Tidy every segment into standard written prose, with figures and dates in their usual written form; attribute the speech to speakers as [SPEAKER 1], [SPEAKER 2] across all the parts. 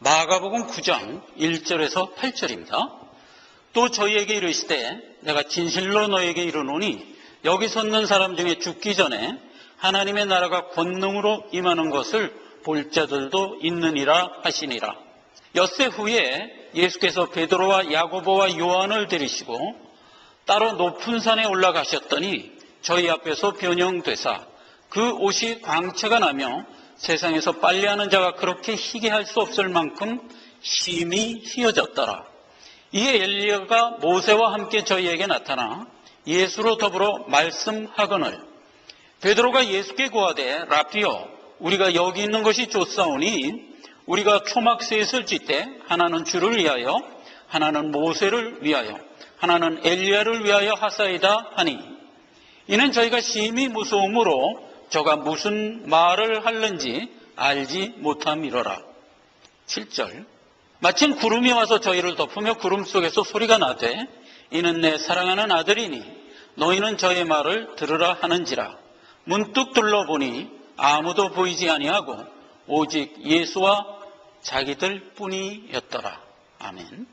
[SPEAKER 1] 마가복음 9장 1절에서 8절입니다. 또 저희에게 이르시되 내가 진실로 너에게 이르노니 여기 섰는 사람 중에 죽기 전에 하나님의 나라가 권능으로 임하는 것을 볼 자들도 있느니라 하시니라. 엿새 후에 예수께서 베드로와 야고보와 요한을 데리시고 따로 높은 산에 올라가셨더니 저희 앞에서 변형되사 그 옷이 광채가 나며 세상에서 빨래하는 자가 그렇게 희게 할 수 없을 만큼 심히 휘어졌더라. 이에 엘리야가 모세와 함께 저희에게 나타나 예수로 더불어 말씀하거늘 베드로가 예수께 구하되 라피여 우리가 여기 있는 것이 좋사오니 우리가 초막셋을 짓되 하나는 주를 위하여 하나는 모세를 위하여 하나는 엘리야를 위하여 하사이다 하니 이는 저희가 심히 무서움으로 저가 무슨 말을 하는지 알지 못함이로라. 7절 마침 구름이 와서 저희를 덮으며 구름 속에서 소리가 나되 이는 내 사랑하는 아들이니 너희는 저의 말을 들으라 하는지라. 문득 둘러보니 아무도 보이지 아니하고 오직 예수와 자기들 뿐이었더라. 아멘.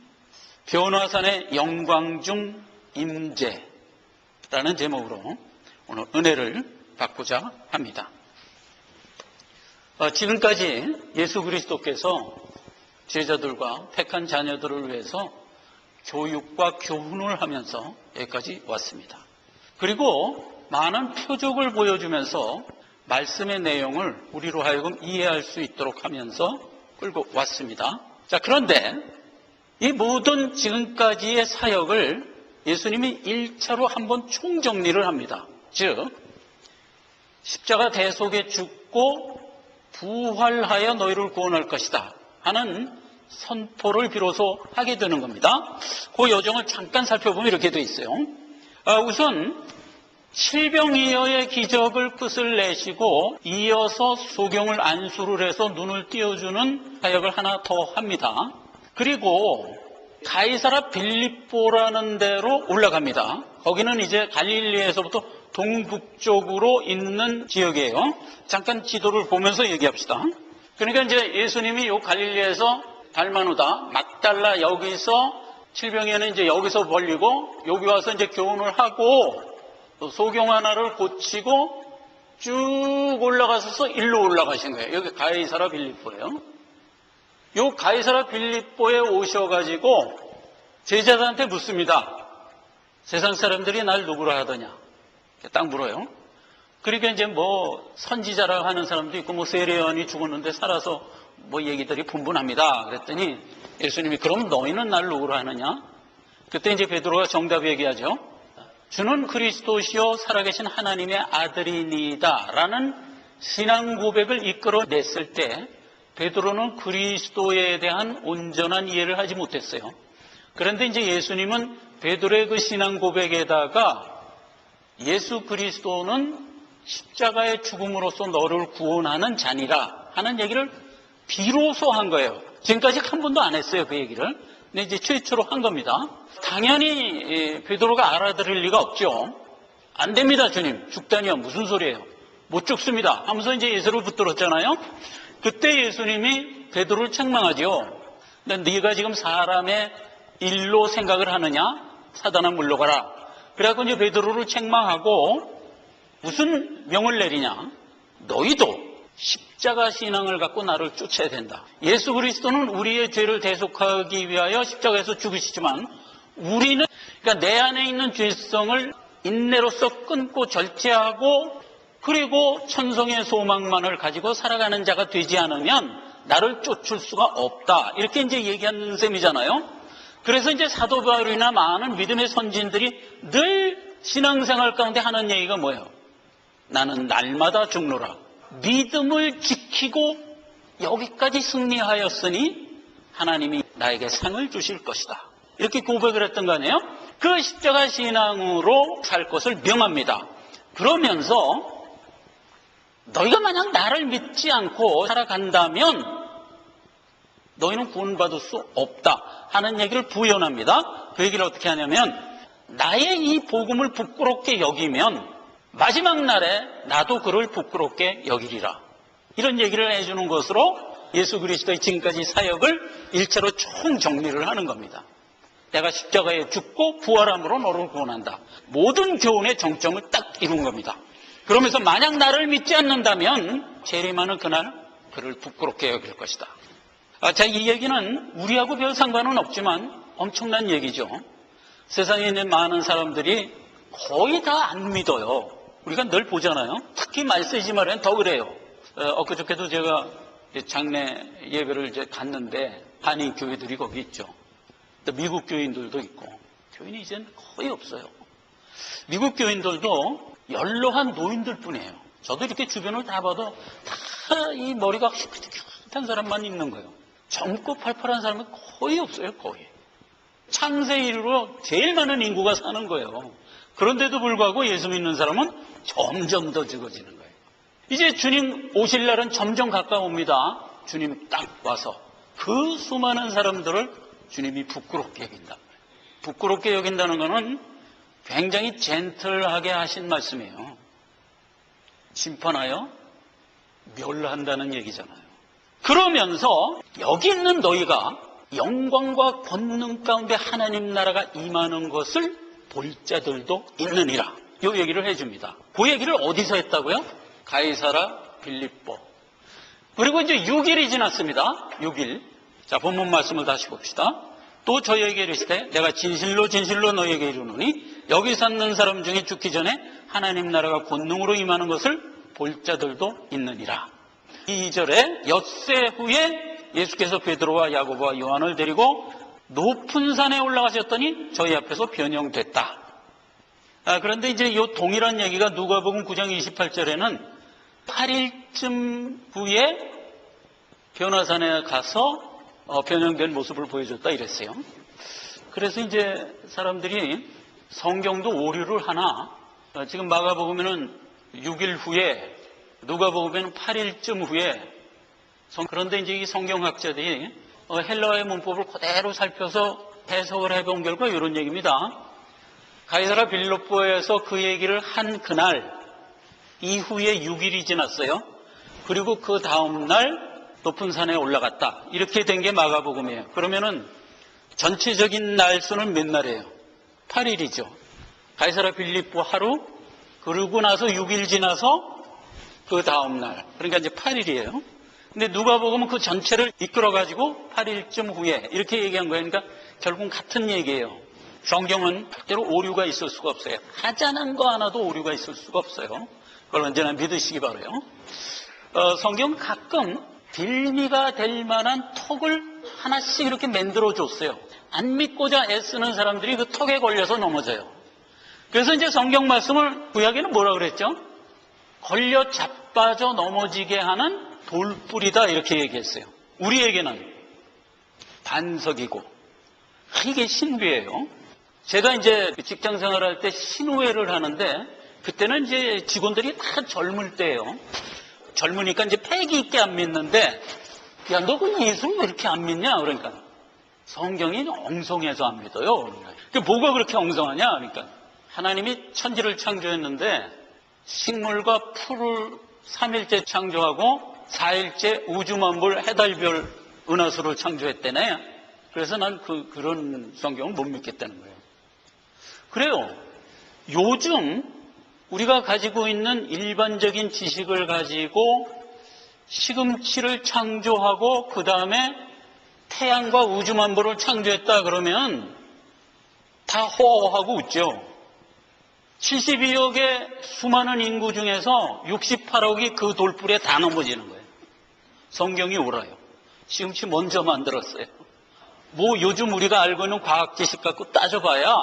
[SPEAKER 1] 변화산의 영광 중 임재라는 제목으로 오늘 은혜를 받고자 합니다. 지금까지 예수 그리스도께서 제자들과 택한 자녀들을 위해서 교육과 교훈을 하면서 여기까지 왔습니다. 그리고 많은 표적을 보여주면서 말씀의 내용을 우리로 하여금 이해할 수 있도록 하면서 끌고 왔습니다. 자, 그런데 이 모든 지금까지의 사역을 예수님이 1차로 한번 총정리를 합니다. 즉 십자가 대속에 죽고 부활하여 너희를 구원할 것이다 하는 선포를 비로소 하게 되는 겁니다. 그 여정을 잠깐 살펴보면 이렇게 되어 있어요. 우선 칠병이어의 기적을 끝을 내시고 이어서 소경을 안수를 해서 눈을 띄워주는 사역을 하나 더 합니다. 그리고 가이사라 빌립보라는 데로 올라갑니다. 거기는 이제 갈릴리에서부터 동북쪽으로 있는 지역이에요. 잠깐 지도를 보면서 얘기합시다. 그러니까 이제 예수님이 요 갈릴리에서 달마누다, 막달라 여기서 칠병이어는 이제 여기서 벌리고 여기 와서 이제 교훈을 하고 또 소경 하나를 고치고 쭉 올라가셔서 일로 올라가신 거예요. 여기 가이사라 빌립보예요. 요 가이사라 빌립보에 오셔가지고 제자들한테 묻습니다. 세상 사람들이 날 누구라 하더냐? 딱 물어요. 그러니까 이제 뭐 선지자라고 하는 사람도 있고 뭐 세례요한이 죽었는데 살아서 뭐 얘기들이 분분합니다. 그랬더니 예수님이 그럼 너희는 날 누구라 하느냐? 그때 이제 베드로가 정답 얘기하죠. 주는 그리스도시요 살아계신 하나님의 아들이니이다 라는 신앙 고백을 이끌어냈을 때 베드로는 그리스도에 대한 온전한 이해를 하지 못했어요. 그런데 이제 예수님은 베드로의 그 신앙 고백에다가 예수 그리스도는 십자가의 죽음으로써 너를 구원하는 자니라 하는 얘기를 비로소 한 거예요. 지금까지 한 번도 안 했어요, 그 얘기를. 근데 이제 최초로 한 겁니다. 당연히 베드로가 알아들을 리가 없죠. 안 됩니다, 주님. 죽다니요. 무슨 소리예요? 못 죽습니다. 하면서 이제 예수를 붙들었잖아요. 그때 예수님이 베드로를 책망하죠. 근데 네가 지금 사람의 일로 생각을 하느냐? 사단아 물러가라. 그래갖고 이제 베드로를 책망하고 무슨 명을 내리냐? 너희도 십자가 신앙을 갖고 나를 쫓아야 된다. 예수 그리스도는 우리의 죄를 대속하기 위하여 십자가에서 죽으시지만 우리는 그러니까 내 안에 있는 죄성을 인내로서 끊고 절제하고 그리고 천성의 소망만을 가지고 살아가는 자가 되지 않으면 나를 쫓을 수가 없다. 이렇게 이제 얘기하는 셈이잖아요. 그래서 이제 사도 바울이나 많은 믿음의 선진들이 늘 신앙생활 가운데 하는 얘기가 뭐예요? 나는 날마다 죽노라. 믿음을 지키고 여기까지 승리하였으니 하나님이 나에게 상을 주실 것이다. 이렇게 고백을 했던 거 아니에요? 그 십자가 신앙으로 살 것을 명합니다. 그러면서 너희가 만약 나를 믿지 않고 살아간다면 너희는 구원받을 수 없다 하는 얘기를 부연합니다. 그 얘기를 어떻게 하냐면 나의 이 복음을 부끄럽게 여기면 마지막 날에 나도 그를 부끄럽게 여기리라. 이런 얘기를 해주는 것으로 예수 그리스도의 지금까지 사역을 일체로 총 정리를 하는 겁니다. 내가 십자가에 죽고 부활함으로 너를 구원한다. 모든 교훈의 정점을 딱 이룬 겁니다. 그러면서 만약 나를 믿지 않는다면 재림하는 그날 그를 부끄럽게 여길 것이다. 자, 이 얘기는 우리하고 별 상관은 없지만 엄청난 얘기죠. 세상에 있는 많은 사람들이 거의 다 안 믿어요. 우리가 늘 보잖아요. 특히 말세지 말엔 더 그래요. 엊그저께도 제가 장례 예배를 이제 갔는데 한인 교회들이 거기 있죠. 또 미국 교인들도 있고 교인이 이제는 거의 없어요. 미국 교인들도 연로한 노인들 뿐이에요. 저도 이렇게 주변을 다 봐도 다 이 머리가 휘끗한 사람만 있는 거예요. 젊고 팔팔한 사람은 거의 없어요. 거의. 창세 이후로 제일 많은 인구가 사는 거예요. 그런데도 불구하고 예수 믿는 사람은 점점 더 적어지는 거예요. 이제 주님 오실 날은 점점 가까웁니다. 주님 딱 와서 그 수많은 사람들을 주님이 부끄럽게 여긴다. 부끄럽게 여긴다는 것은 굉장히 젠틀하게 하신 말씀이에요. 심판하여 멸한다는 얘기잖아요. 그러면서 여기 있는 너희가 영광과 권능 가운데 하나님 나라가 임하는 것을 볼 자들도 있느니라. 이 얘기를 해줍니다. 그 얘기를 어디서 했다고요? 가이사라 빌립보. 그리고 이제 6일이 지났습니다. 6일. 자, 본문 말씀을 다시 봅시다. 또 저희에게 이르시되 내가 진실로 진실로 너희에게 이르노니 여기 사는 사람 중에 죽기 전에 하나님 나라가 권능으로 임하는 것을 볼 자들도 있느니라. 2절에 엿새 후에 예수께서 베드로와 야고보와 요한을 데리고 높은 산에 올라가셨더니 저희 앞에서 변형됐다. 그런데 이제 이 동일한 얘기가 누가복음 9장 28절에는 8일쯤 후에 변화산에 가서 변형된 모습을 보여줬다 이랬어요. 그래서 이제 사람들이 성경도 오류를 하나, 지금 마가복음에는 6일 후에, 누가복음에는 8일쯤 후에, 그런데 이제 이 성경학자들이 헬라어의 문법을 그대로 살펴서 해석을 해본 결과 이런 얘기입니다. 가이사라 빌립보에서 그 얘기를 한 그날 이후에 6일이 지났어요. 그리고 그 다음 날 높은 산에 올라갔다. 이렇게 된 게 마가복음이에요. 그러면은 전체적인 날수는 몇 날이에요? 8일이죠. 가이사라 빌립보 하루, 그러고 나서 6일 지나서 그 다음 날. 그러니까 이제 8일이에요. 근데 누가복음은 그 전체를 이끌어가지고 8일쯤 후에 이렇게 얘기한 거예요. 그러니까 결국은 같은 얘기예요. 성경은 절대로 오류가 있을 수가 없어요. 하자는 거 하나도 오류가 있을 수가 없어요. 그걸 언제나 믿으시기 바라요. 성경은 가끔 빌미가 될 만한 턱을 하나씩 이렇게 만들어줬어요. 안 믿고자 애쓰는 사람들이 그 턱에 걸려서 넘어져요. 그래서 이제 성경 말씀을 구약에는 뭐라 그랬죠? 걸려 자빠져 넘어지게 하는 돌뿌리다 이렇게 얘기했어요. 우리에게는 반석이고 이게 신비예요. 제가 이제 직장 생활할 때 신우회를 하는데 그때는 이제 직원들이 다 젊을 때예요. 젊으니까 이제 패기 있게 안 믿는데 야, 너 그 예수를 왜 이렇게 안 믿냐? 그러니까 성경이 엉성해서 안 믿어요. 그러니까 뭐가 그렇게 엉성하냐? 그러니까 하나님이 천지를 창조했는데 식물과 풀을 3일째 창조하고 4일째 우주만물 해달별 은하수를 창조했대네. 그래서 난 그런 성경을 못 믿겠다는 거예요. 그래요. 요즘 우리가 가지고 있는 일반적인 지식을 가지고 시금치를 창조하고 그 다음에 태양과 우주만물을 창조했다 그러면 다 호호하고 웃죠. 72억의 수많은 인구 중에서 68억이 그 돌불에 다 넘어지는 거예요. 성경이 옳아요. 시금치 먼저 만들었어요. 뭐 요즘 우리가 알고 있는 과학 지식 갖고 따져봐야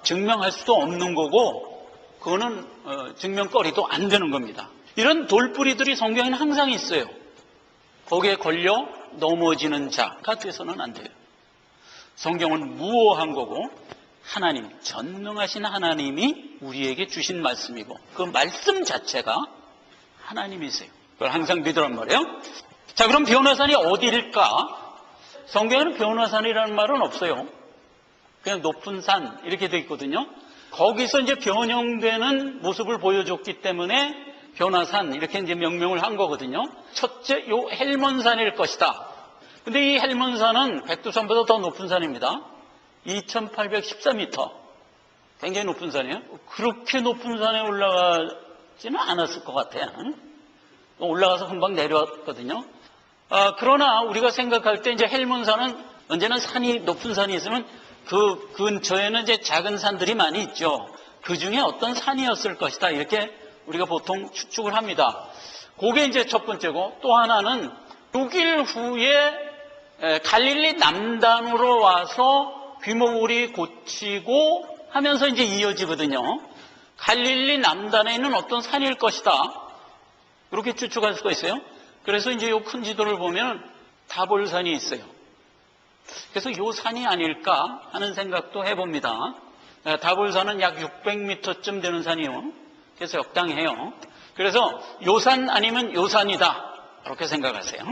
[SPEAKER 1] 증명할 수도 없는 거고 그거는 증명거리도 안 되는 겁니다. 이런 돌뿌리들이 성경에는 항상 있어요. 거기에 걸려 넘어지는 자가 돼서는 안 돼요. 성경은 무오한 거고 하나님, 전능하신 하나님이 우리에게 주신 말씀이고 그 말씀 자체가 하나님이세요. 그걸 항상 믿으란 말이에요. 자, 그럼 변화산이 어디일까? 성경에는 변화산이라는 말은 없어요. 그냥 높은 산 이렇게 돼 있거든요. 거기서 이제 변형되는 모습을 보여줬기 때문에 변화산 이렇게 이제 명명을 한 거거든요. 첫째, 요 헬몬산일 것이다. 근데 이 헬몬산은 백두산보다 더 높은 산입니다. 2814m. 굉장히 높은 산이에요. 그렇게 높은 산에 올라가지는 않았을 것 같아요. 올라가서 금방 내려왔거든요. 그러나 우리가 생각할 때 이제 헬몬산은 언제나 산이 높은 산이 있으면 그 근처에는 이제 작은 산들이 많이 있죠. 그 중에 어떤 산이었을 것이다. 이렇게 우리가 보통 추측을 합니다. 그게 이제 첫 번째고, 또 하나는 6일 후에 갈릴리 남단으로 와서 귀모울이 고치고 하면서 이제 이어지거든요. 갈릴리 남단에 있는 어떤 산일 것이다. 그렇게 추측할 수가 있어요. 그래서 이제 이 큰 지도를 보면 다볼산이 있어요. 그래서 이 산이 아닐까 하는 생각도 해봅니다. 다볼산은 약 600m쯤 되는 산이요. 그래서 적당해요. 그래서 요 산 아니면 요 산이다. 그렇게 생각하세요.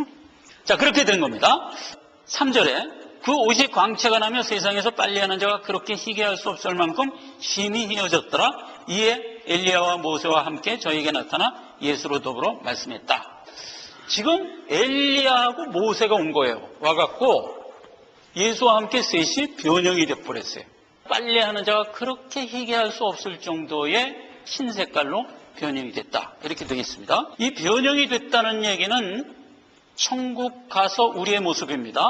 [SPEAKER 1] 자, 그렇게 된 겁니다. 3절에 그 옷이 광채가 나며 세상에서 빨래하는 자가 그렇게 희귀할 수 없을 만큼 심히 희어졌더라. 이에 엘리야와 모세와 함께 저에게 나타나 예수로 더불어 말씀했다. 지금 엘리야하고 모세가 온 거예요. 와갖고 예수와 함께 셋이 변형이 되어버렸어요. 빨래하는 자가 그렇게 희귀할 수 없을 정도의 흰 색깔로 변형이 됐다. 이렇게 되겠습니다. 이 변형이 됐다는 얘기는 천국 가서 우리의 모습입니다.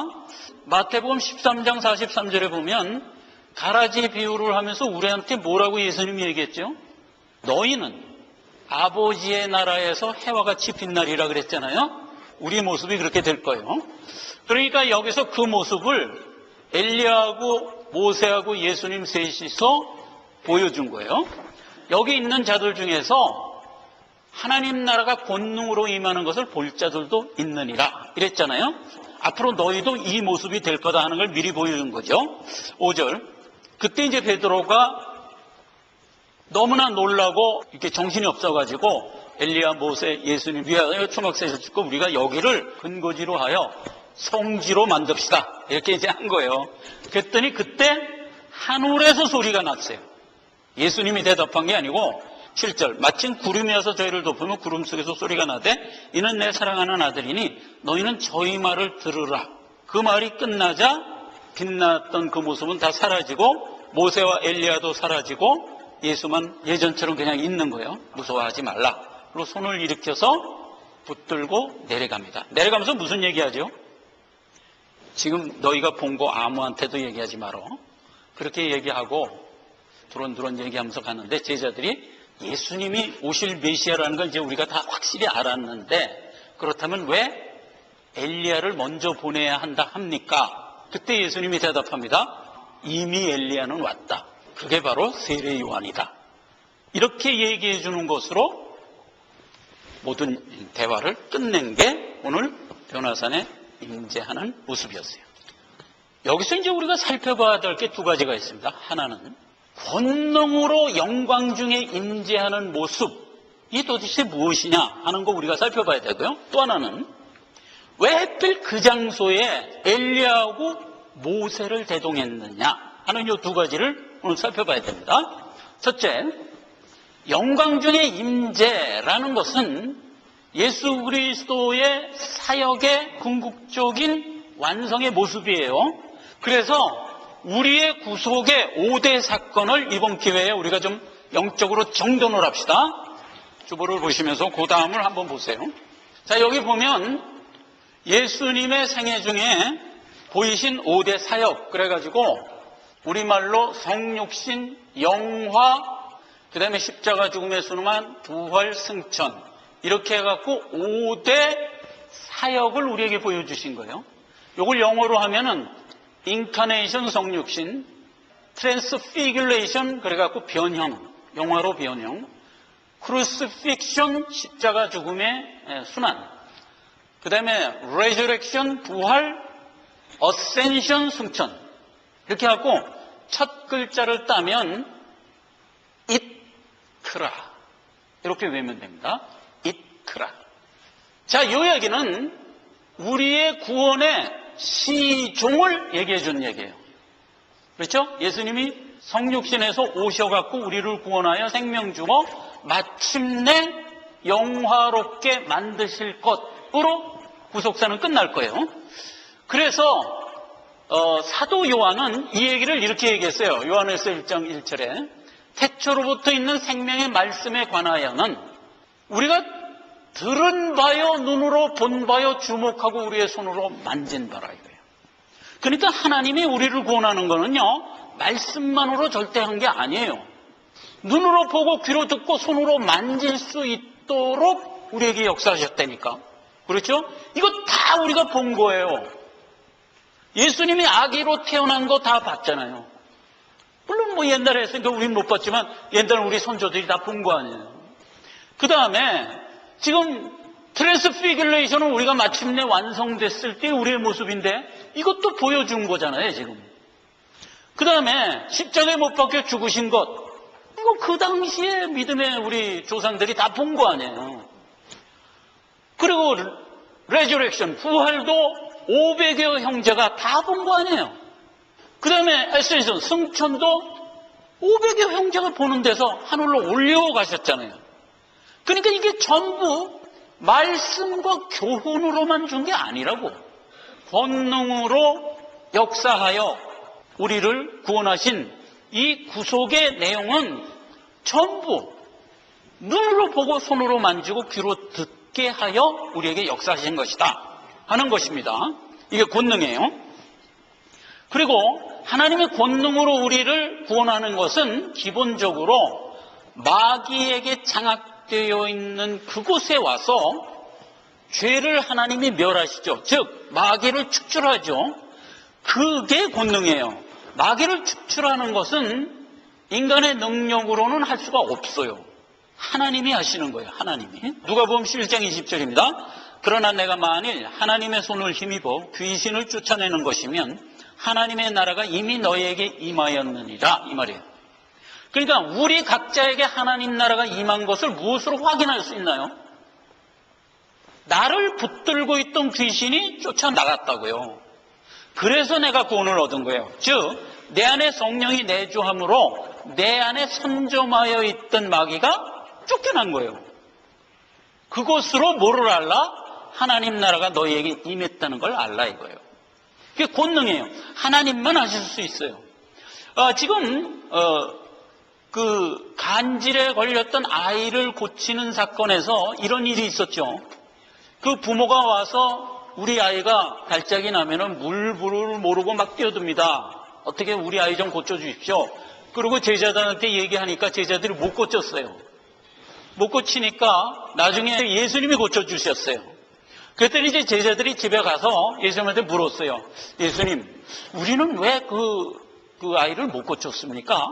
[SPEAKER 1] 마태복음 13장 43절에 보면 가라지 비유를 하면서 우리한테 뭐라고 예수님이 얘기했죠? 너희는 아버지의 나라에서 해와 같이 빛나리라 그랬잖아요. 우리 모습이 그렇게 될 거예요. 그러니까 여기서 그 모습을 엘리야하고 모세하고 예수님 셋이서 보여준 거예요. 여기 있는 자들 중에서 하나님 나라가 권능으로 임하는 것을 볼 자들도 있느니라 이랬잖아요. 앞으로 너희도 이 모습이 될 거다 하는 걸 미리 보여준 거죠. 5절. 그때 이제 베드로가 너무나 놀라고 이렇게 정신이 없어가지고 엘리야, 모세, 예수님 위하여 초막새에서 죽고 우리가 여기를 근거지로 하여 성지로 만듭시다. 이렇게 이제 한 거예요. 그랬더니 그때 하늘에서 소리가 났어요. 예수님이 대답한 게 아니고 7절. 마침 구름이 와서 저희를 덮으면 구름 속에서 소리가 나되 이는 내 사랑하는 아들이니 너희는 저희 말을 들으라. 그 말이 끝나자 빛났던 그 모습은 다 사라지고 모세와 엘리야도 사라지고 예수만 예전처럼 그냥 있는 거예요. 무서워하지 말라. 그리고 손을 일으켜서 붙들고 내려갑니다. 내려가면서 무슨 얘기하죠? 지금 너희가 본 거 아무한테도 얘기하지 말어. 그렇게 얘기하고 두런두런 얘기하면서 가는데 제자들이 예수님이 오실 메시아라는 걸 이제 우리가 다 확실히 알았는데 그렇다면 왜 엘리야를 먼저 보내야 한다 합니까? 그때 예수님이 대답합니다. 이미 엘리야는 왔다. 그게 바로 세례 요한이다. 이렇게 얘기해 주는 것으로 모든 대화를 끝낸 게 오늘 변화산에 임재하는 모습이었어요. 여기서 이제 우리가 살펴봐야 될 게 두 가지가 있습니다. 하나는 권능으로 영광 중에 임재하는 모습, 이 도대체 무엇이냐 하는 거 우리가 살펴봐야 되고요. 또 하나는 왜 하필 그 장소에 엘리야하고 모세를 대동했느냐 하는 이 두 가지를 오늘 살펴봐야 됩니다. 첫째, 영광 중에 임재라는 것은 예수 그리스도의 사역의 궁극적인 완성의 모습이에요. 그래서 우리의 구속의 5대 사건을 이번 기회에 우리가 좀 영적으로 정돈을 합시다. 주보를 보시면서 그 다음을 한번 보세요. 자, 여기 보면 예수님의 생애 중에 보이신 5대 사역, 그래가지고 우리말로 성육신, 영화, 그 다음에 십자가 죽음에 순응한 부활, 승천, 이렇게 해갖고 5대 사역을 우리에게 보여주신 거예요. 이걸 영어로 하면은 인카네이션 성육신, 트랜스피귤레이션 그래갖고 변형, 영화로 변형, 크루시픽션 십자가 죽음의 순환, 그 다음에 레저렉션 부활, 어센션 승천, 이렇게 하고 첫 글자를 따면 이트라 이렇게 외우면 됩니다. 이트라. 자, 이 얘기는 우리의 구원의 시종을 얘기해 준 얘기예요. 그렇죠? 예수님이 성육신에서 오셔갖고 우리를 구원하여 생명 주어 마침내 영화롭게 만드실 것으로 구속사는 끝날 거예요. 그래서 사도 요한은 이 얘기를 이렇게 얘기했어요. 요한일서 1장 1절에 태초로부터 있는 생명의 말씀에 관하여는 우리가 들은 바요, 눈으로 본 바요, 주목하고 우리의 손으로 만진 바라 이거예요. 그러니까 하나님이 우리를 구원하는 거는요, 말씀만으로 절대 한 게 아니에요. 눈으로 보고 귀로 듣고 손으로 만질 수 있도록 우리에게 역사하셨다니까. 그렇죠? 이거 다 우리가 본 거예요. 예수님이 아기로 태어난 거 다 봤잖아요. 물론 뭐 옛날에 했으니까 우리는 못 봤지만 옛날에 우리 선조들이 다 본 거 아니에요. 그 다음에 지금 트랜스피귤레이션은 우리가 마침내 완성됐을 때 우리의 모습인데 이것도 보여준 거잖아요, 지금. 그 다음에 십자가에 못 박혀 죽으신 것, 이거 그 당시에 믿음의 우리 조상들이 다 본 거 아니에요. 그리고 레저렉션, 부활도 500여 형제가 다 본 거 아니에요. 그 다음에 에센션, 승천도 500여 형제가 보는 데서 하늘로 올려가셨잖아요. 그러니까 이게 전부 말씀과 교훈으로만 준 게 아니라고. 권능으로 역사하여 우리를 구원하신 이 구속의 내용은 전부 눈으로 보고 손으로 만지고 귀로 듣게 하여 우리에게 역사하신 것이다 하는 것입니다. 이게 권능이에요. 그리고 하나님의 권능으로 우리를 구원하는 것은 기본적으로 마귀에게 장악되어 있는 그곳에 와서 죄를 하나님이 멸하시죠. 즉 마귀를 축출하죠. 그게 권능이에요. 마귀를 축출하는 것은 인간의 능력으로는 할 수가 없어요. 하나님이 하시는 거예요. 하나님이. 누가복음 11장 20절입니다. 그러나 내가 만일 하나님의 손을 힘입어 귀신을 쫓아내는 것이면 하나님의 나라가 이미 너희에게 임하였느니라, 이 말이에요. 그러니까 우리 각자에게 하나님 나라가 임한 것을 무엇으로 확인할 수 있나요? 나를 붙들고 있던 귀신이 쫓아나갔다고요. 그래서 내가 구원을 얻은 거예요. 즉 내 안에 성령이 내주함으로 내 안에 선점하여 있던 마귀가 쫓겨난 거예요. 그것으로 뭐를 알라? 하나님 나라가 너희에게 임했다는 걸 알라 이거예요. 그게 권능이에요. 하나님만 하실 수 있어요. 지금 그 간질에 걸렸던 아이를 고치는 사건에서 이런 일이 있었죠. 그 부모가 와서 우리 아이가 발작이 나면은 물불을 모르고 막 뛰어듭니다. 어떻게 우리 아이 좀 고쳐주십시오. 그리고 제자들한테 얘기하니까 제자들이 못 고쳤어요. 못 고치니까 나중에 예수님이 고쳐주셨어요. 그랬더니 이제 제자들이 집에 가서 예수님한테 물었어요. 예수님, 우리는 왜 그 아이를 못 고쳤습니까?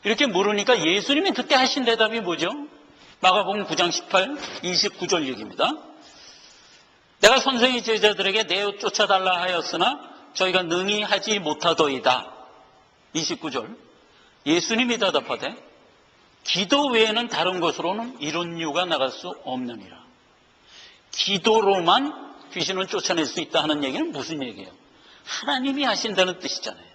[SPEAKER 1] 이렇게 물으니까 예수님이 그때 하신 대답이 뭐죠? 마가복음 9장 18, 29절 얘기입니다. 내가 선생이 제자들에게 내어 쫓아달라 하였으나 저희가 능히 하지 못하더이다. 29절. 예수님이 대답하되 기도 외에는 다른 것으로는 이런 이유가 나갈 수 없느니라. 기도로만 귀신을 쫓아낼 수 있다 하는 얘기는 무슨 얘기예요? 하나님이 하신다는 뜻이잖아요.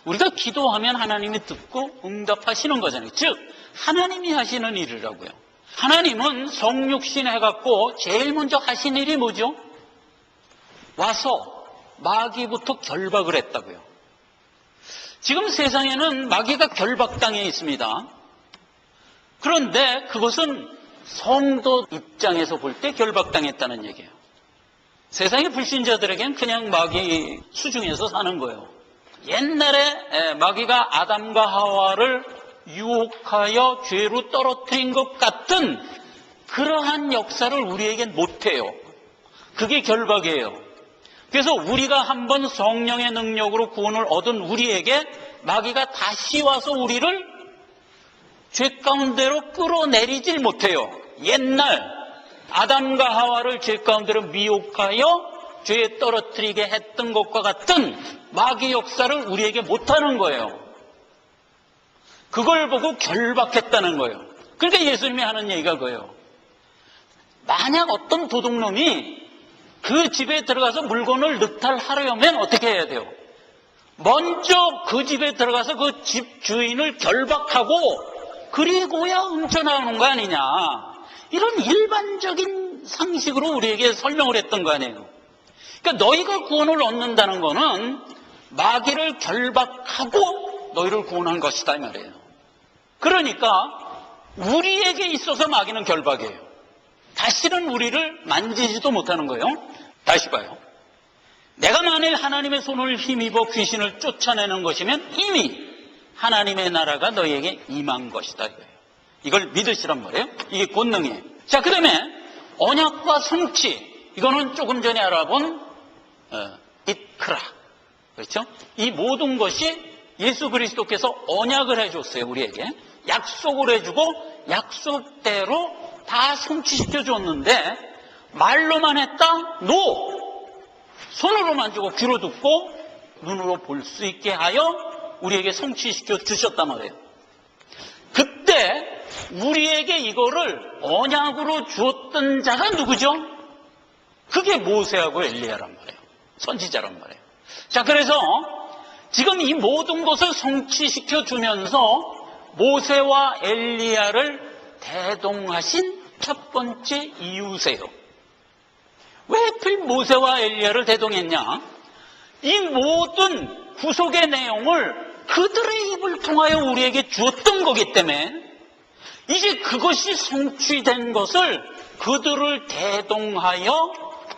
[SPEAKER 1] 우리가 기도하면 하나님이 듣고 응답하시는 거잖아요. 즉 하나님이 하시는 일이라고요. 하나님은 성육신 해갖고 제일 먼저 하신 일이 뭐죠? 와서 마귀부터 결박을 했다고요. 지금 세상에는 마귀가 결박당해 있습니다. 그런데 그것은 성도 입장에서 볼 때 결박당했다는 얘기예요. 세상의 불신자들에겐 그냥 마귀 수중에서 사는 거예요. 옛날에 마귀가 아담과 하와를 유혹하여 죄로 떨어뜨린 것 같은 그러한 역사를 우리에겐 못해요. 그게 결박이에요. 그래서 우리가 한번 성령의 능력으로 구원을 얻은 우리에게 마귀가 다시 와서 우리를 죄 가운데로 끌어내리질 못해요. 옛날 아담과 하와를 죄 가운데로 미혹하여 죄에 떨어뜨리게 했던 것과 같은 마귀 역사를 우리에게 못하는 거예요. 그걸 보고 결박했다는 거예요. 그러니까 예수님이 하는 얘기가 그거예요. 만약 어떤 도둑놈이 그 집에 들어가서 물건을 늑탈하려면 어떻게 해야 돼요? 먼저 그 집에 들어가서 그 집 주인을 결박하고 그리고야 훔쳐나오는 거 아니냐. 이런 일반적인 상식으로 우리에게 설명을 했던 거 아니에요. 그러니까 너희가 구원을 얻는다는 거는 마귀를 결박하고 너희를 구원한 것이다 이 말이에요. 그러니까 우리에게 있어서 마귀는 결박이에요. 다시는 우리를 만지지도 못하는 거예요. 다시 봐요. 내가 만일 하나님의 손을 힘입어 귀신을 쫓아내는 것이면 이미 하나님의 나라가 너희에게 임한 것이다 이거예요. 이걸 믿으시란 말이에요. 이게 권능이에요. 자, 그 다음에 언약과 성취, 이거는 조금 전에 알아본 이크라, 그렇죠? 이 모든 것이 예수 그리스도께서 언약을 해줬어요. 우리에게 약속을 해주고 약속대로 다 성취시켜 줬는데 말로만 했다? 노! 손으로 만지고 귀로 듣고 눈으로 볼 수 있게 하여 우리에게 성취시켜 주셨단 말이에요. 그때 우리에게 이거를 언약으로 주었던 자가 누구죠? 그게 모세하고 엘리야란 말이에요. 선지자란 말이에요. 자, 그래서 지금 이 모든 것을 성취시켜 주면서 모세와 엘리야를 대동하신 첫 번째 이유세요. 왜 하필 모세와 엘리야를 대동했냐? 이 모든 구속의 내용을 그들의 입을 통하여 우리에게 주었던 거기 때문에 이제 그것이 성취된 것을 그들을 대동하여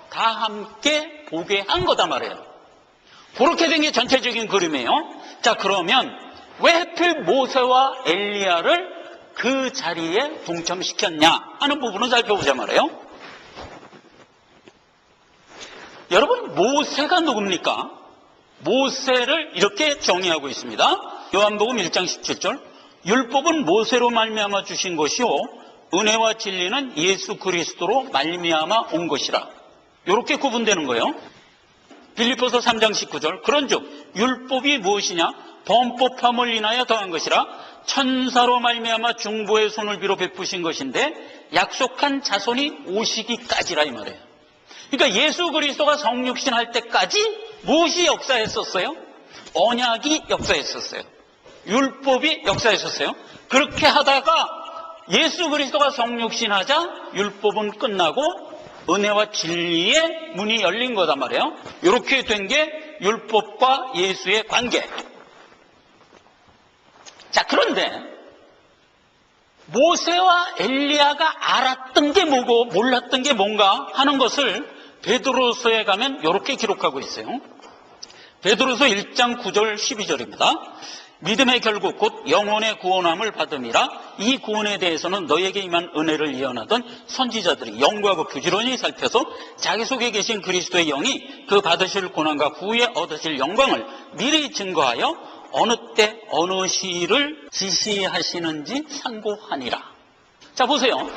[SPEAKER 1] 다 함께 보게 한 거다 말이에요. 그렇게 된 게 전체적인 그림이에요. 자, 그러면 왜 하필 모세와 엘리야를 그 자리에 동참시켰냐 하는 부분을 살펴보자 말이에요. 여러분, 모세가 누굽니까? 모세를 이렇게 정의하고 있습니다. 요한복음 1장 17절, 율법은 모세로 말미암아 주신 것이요 은혜와 진리는 예수 그리스도로 말미암아 온 것이라. 이렇게 구분되는 거예요. 빌립보서 3장 19절, 그런즉 율법이 무엇이냐? 범법함을 인하여 더한 것이라. 천사로 말미암아 중보의 손을 빌어 베푸신 것인데 약속한 자손이 오시기까지라 이 말이에요. 그러니까 예수 그리스도가 성육신 할 때까지 무엇이 역사했었어요? 언약이 역사했었어요. 율법이 역사했었어요. 그렇게 하다가 예수 그리스도가 성육신하자 율법은 끝나고 은혜와 진리의 문이 열린 거단 말이에요. 이렇게 된 게 율법과 예수의 관계. 자, 그런데 모세와 엘리야가 알았던 게 뭐고 몰랐던 게 뭔가 하는 것을 베드로서에 가면 이렇게 기록하고 있어요. 베드로서 1장 9절 12절입니다. 믿음의 결국 곧 영혼의 구원함을 받음이라. 이 구원에 대해서는 너에게 임한 은혜를 예언하던 선지자들이 연구하고 부지런히 살펴서 자기 속에 계신 그리스도의 영이 그 받으실 고난과 후에 얻으실 영광을 미리 증거하여 어느 때 어느 시를 지시하시는지 상고하니라. 자, 보세요.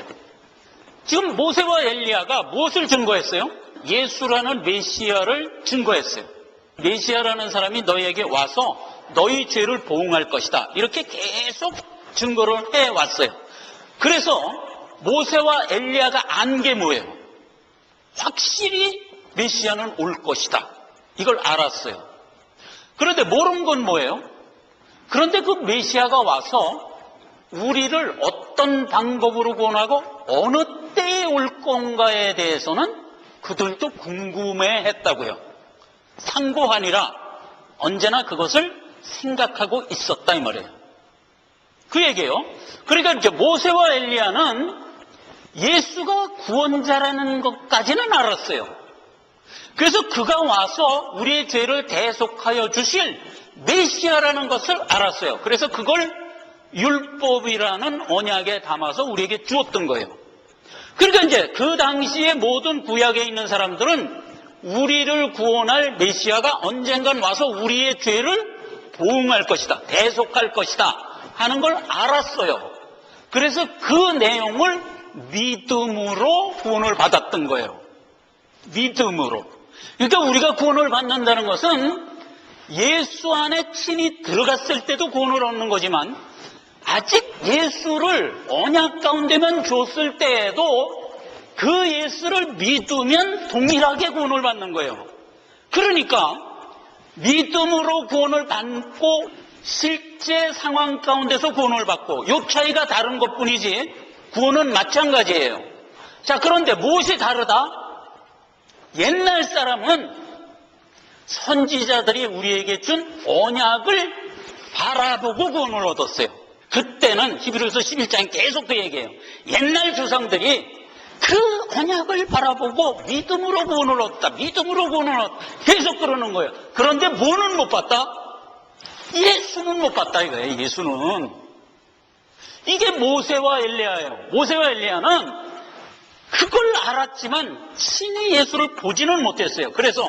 [SPEAKER 1] 지금 모세와 엘리야가 무엇을 증거했어요? 예수라는 메시아를 증거했어요. 메시아라는 사람이 너희에게 와서 너희 죄를 보응할 것이다. 이렇게 계속 증거를 해왔어요. 그래서 모세와 엘리야가 안 게 뭐예요? 확실히 메시아는 올 것이다. 이걸 알았어요. 그런데 모르는 건 뭐예요? 그런데 그 메시아가 와서 우리를 어떤 방법으로 구원하고 어느 때에 올 건가에 대해서는 그들도 궁금해했다고요. 상고하니라. 언제나 그것을 생각하고 있었다 이 말이에요. 그 얘기예요. 그러니까 이제 모세와 엘리야는 예수가 구원자라는 것까지는 알았어요. 그래서 그가 와서 우리의 죄를 대속하여 주실 메시아라는 것을 알았어요. 그래서 그걸 율법이라는 언약에 담아서 우리에게 주었던 거예요. 그러니까 이제 그 당시에 모든 구약에 있는 사람들은 우리를 구원할 메시아가 언젠간 와서 우리의 죄를 보응할 것이다, 대속할 것이다 하는 걸 알았어요. 그래서 그 내용을 믿음으로 구원을 받았던 거예요. 믿음으로. 그러니까 우리가 구원을 받는다는 것은 예수 안에 친히 들어갔을 때도 구원을 얻는 거지만 아직 예수를 언약 가운데만 줬을 때에도 그 예수를 믿으면 동일하게 구원을 받는 거예요. 그러니까 믿음으로 구원을 받고 실제 상황 가운데서 구원을 받고 이 차이가 다른 것뿐이지 구원은 마찬가지예요. 자, 그런데 무엇이 다르다? 옛날 사람은 선지자들이 우리에게 준 언약을 바라보고 구원을 얻었어요. 그때는 히브리서 11장에 계속 그 얘기해요. 옛날 조상들이 그 언약을 바라보고 믿음으로 구원을 얻었다. 믿음으로 구원을 얻었다. 계속 그러는 거예요. 그런데 뭐는 못 봤다? 예수는 못 봤다 이거예요. 예수는. 이게 모세와 엘리야예요. 모세와 엘리야는 그걸 알았지만 친히 예수를 보지는 못했어요. 그래서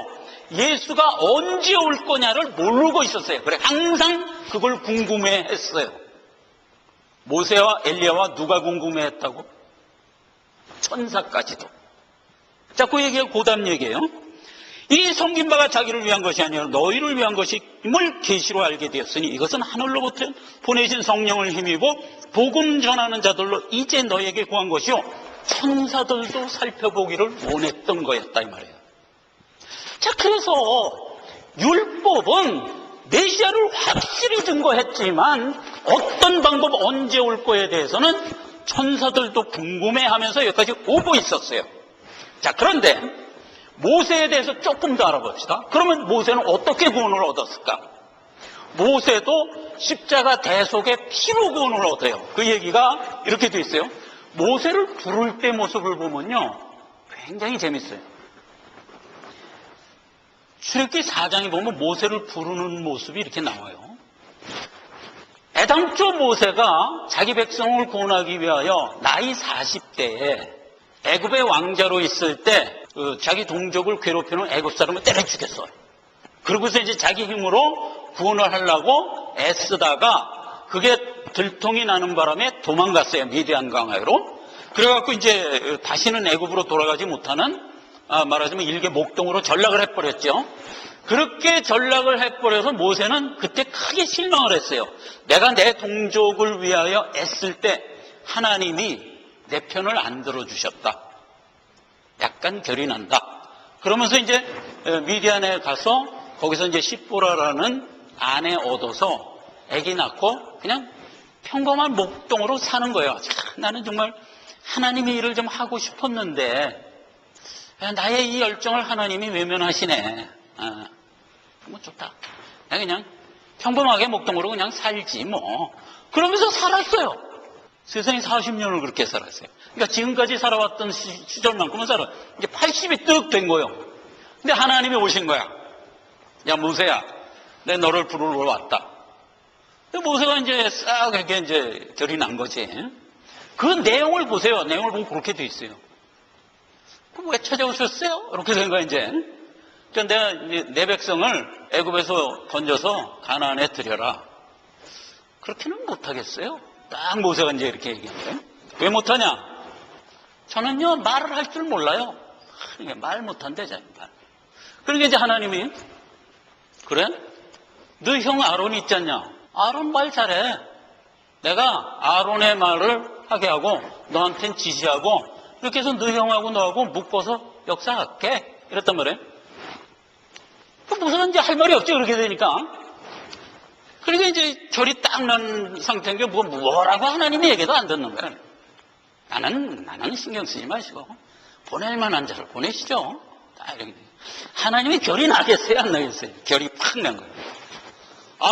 [SPEAKER 1] 예수가 언제 올 거냐를 모르고 있었어요. 그래 항상 그걸 궁금해했어요. 모세와 엘리야와 누가 궁금해했다고? 천사까지도. 자, 그 얘기가 고담 얘기예요. 이 섬긴 바가 자기를 위한 것이 아니라 너희를 위한 것임을 계시로 알게 되었으니 이것은 하늘로부터 보내신 성령을 힘입어 복음 전하는 자들로 이제 너희에게 구한 것이요 천사들도 살펴보기를 원했던 거였다 이 말이에요. 자, 그래서 율법은 메시아를 확실히 증거했지만 어떤 방법 언제 올 거에 대해서는 천사들도 궁금해하면서 여기까지 오고 있었어요. 자, 그런데 모세에 대해서 조금 더 알아봅시다. 그러면 모세는 어떻게 구원을 얻었을까? 모세도 십자가 대속의 피로 구원을 얻어요. 그 얘기가 이렇게 돼 있어요. 모세를 부를 때 모습을 보면요 굉장히 재밌어요. 출애굽기 4장에 보면 모세를 부르는 모습이 이렇게 나와요. 애당초 모세가 자기 백성을 구원하기 위하여 나이 40대에 애굽의 왕자로 있을 때 자기 동족을 괴롭히는 애굽 사람을 때려 죽였어요. 그러고서 이제 자기 힘으로 구원을 하려고 애쓰다가 그게 들통이 나는 바람에 도망갔어요. 미디안 강으로. 그래갖고 이제 다시는 애굽으로 돌아가지 못하는 말하자면 일개 목동으로 전락을 해버렸죠. 그렇게 전락을 해버려서 모세는 그때 크게 실망을 했어요. 내가 내 동족을 위하여 애쓸 때 하나님이 내 편을 안 들어주셨다. 약간 결이 난다. 그러면서 이제 미디안에 가서 거기서 이제 시보라라는 아내 얻어서 아기 낳고 그냥 평범한 목동으로 사는 거예요. 나는 정말 하나님의 일을 좀 하고 싶었는데 나의 이 열정을 하나님이 외면하시네. 뭐 좋다. 그냥 평범하게 목동으로 그냥 살지 뭐. 그러면서 살았어요. 세상에 40년을 그렇게 살았어요. 그러니까 지금까지 살아왔던 시절만큼은 살아. 이제 80이 뜩 된 거예요. 근데 하나님이 오신 거야. 야 모세야, 내 너를 부르러 왔다. 모세가 이제 싹 이렇게 이제 결이 난 거지. 그 내용을 보세요. 내용을 보면 그렇게 돼 있어요. 왜 찾아오셨어요? 이렇게 된 거야 이제. 그러니까 내가 내 백성을 애굽에서 건져서 가나안에 들여라. 그렇게는 못하겠어요. 딱 모세가 이제 이렇게 얘기한 거예요. 왜 못하냐? 저는요 말을 할 줄 몰라요. 말 못한대 잘 말. 그러니까 이제 하나님이 그래? 너 형 아론이 있지 않냐? 아론 말 잘해. 내가 아론의 말을 하게 하고 너한텐 지시하고 이렇게 해서 너 형하고 너하고 묶어서 역사할게. 이랬단 말이에요. 무슨 이제 할 말이 없지 그렇게 되니까. 그러니까 이제 결이 딱 난 상태인 게 뭐라고 하나님이 얘기도 안 듣는 거예요. 나는 신경 쓰지 마시고 보낼 만한 자를 보내시죠. 딱 이렇게. 하나님이 결이 나겠어요 안 나겠어요? 결이 팍 난 거예요.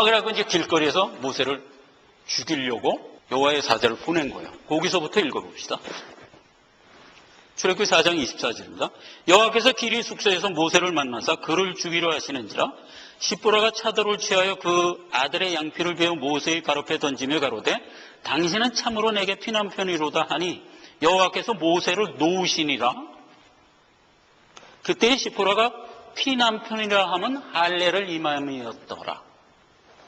[SPEAKER 1] 그래갖고 이제 길거리에서 모세를 죽이려고 여호와의 사자를 보낸 거예요. 거기서부터 읽어봅시다. 출애굽기 4장 24절입니다. 여호와께서 길이 숙소에서 모세를 만나사 그를 죽이려 하시는지라 시보라가 차도를 취하여 그 아들의 양피를 베어 모세의 가로패 던지며 가로되 당신은 참으로 내게 피난편이로다 하니 여호와께서 모세를 놓으시니라. 그때 시보라가 피난편이라 하면 할례를 임함이었더라.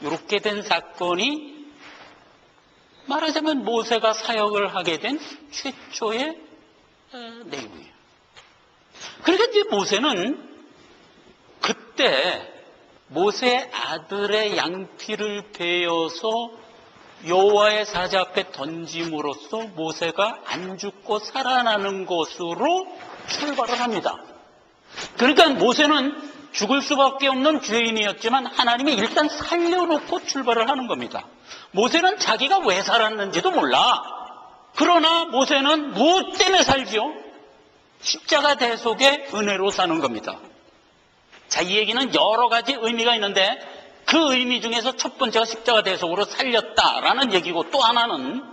[SPEAKER 1] 이렇게 된 사건이 말하자면 모세가 사역을 하게 된 최초의 내용이에요. 그러니까 이제 모세는 그때 모세의 아들의 양피를 베어서 여호와의 사자 앞에 던짐으로써 모세가 안 죽고 살아나는 것으로 출발을 합니다. 그러니까 모세는 죽을 수밖에 없는 죄인이었지만 하나님이 일단 살려놓고 출발을 하는 겁니다. 모세는 자기가 왜 살았는지도 몰라. 그러나 모세는 무엇 때문에 살지요? 십자가 대속의 은혜로 사는 겁니다. 자, 이 얘기는 여러 가지 의미가 있는데 그 의미 중에서 첫 번째가 십자가 대속으로 살렸다라는 얘기고, 또 하나는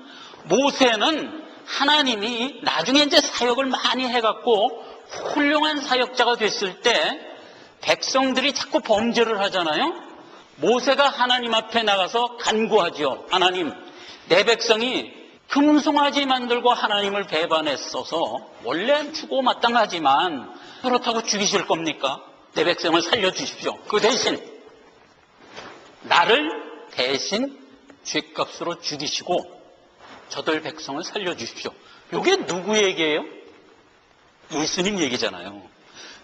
[SPEAKER 1] 모세는 하나님이 나중에 이제 사역을 많이 해갖고 훌륭한 사역자가 됐을 때 백성들이 자꾸 범죄를 하잖아요. 모세가 하나님 앞에 나가서 간구하죠. 하나님, 내 백성이 금송아지 만들고 하나님을 배반했어서 원래 죽고 마땅하지만 그렇다고 죽이실 겁니까? 내 백성을 살려주십시오. 그 대신 나를 대신 죗값으로 죽이시고 저들 백성을 살려주십시오. 이게 누구 얘기예요? 예수님 얘기잖아요.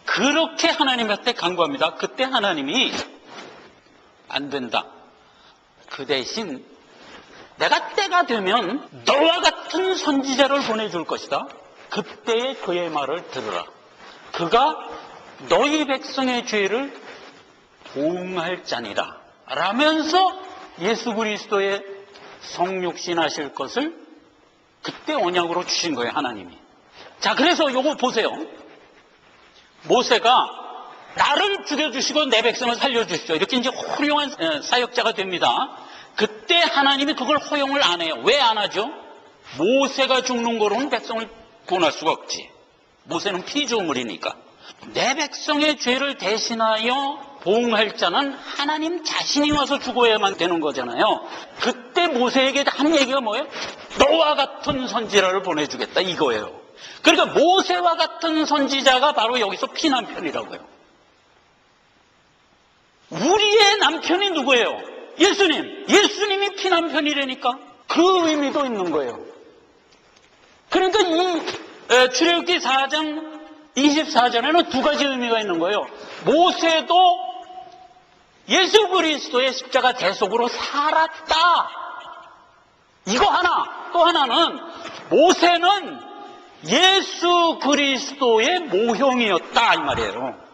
[SPEAKER 1] 그렇게 하나님한테 간구합니다. 그때 하나님이 안 된다. 그 대신 내가 때가 되면 너와 같은 선지자를 보내줄 것이다. 그때에 그의 말을 들으라. 그가 너희 백성의 죄를 보응할 자니라 라면서 예수 그리스도의 성육신하실 것을 그때 언약으로 주신 거예요, 하나님이. 자, 그래서 요거 보세요. 모세가 나를 죽여주시고 내 백성을 살려주십시오. 이렇게 이제 훌륭한 사역자가 됩니다. 그때 하나님이 그걸 허용을 안 해요. 왜 안 하죠? 모세가 죽는 거로는 백성을 구원할 수가 없지. 모세는 피조물이니까. 내 백성의 죄를 대신하여 보응할 자는 하나님 자신이 와서 죽어야만 되는 거잖아요. 그때 모세에게 한 얘기가 뭐예요? 너와 같은 선지자를 보내주겠다, 이거예요. 그러니까 모세와 같은 선지자가 바로 여기서 피난편이라고요. 우리의 남편이 누구예요? 예수님. 예수님이 피난편이라니까. 그 의미도 있는 거예요. 그러니까 이 출애굽기 4장 24절에는 두 가지 의미가 있는 거예요. 모세도 예수 그리스도의 십자가 대속으로 살았다. 이거 하나. 또 하나는 모세는 예수 그리스도의 모형이었다, 이 말이에요.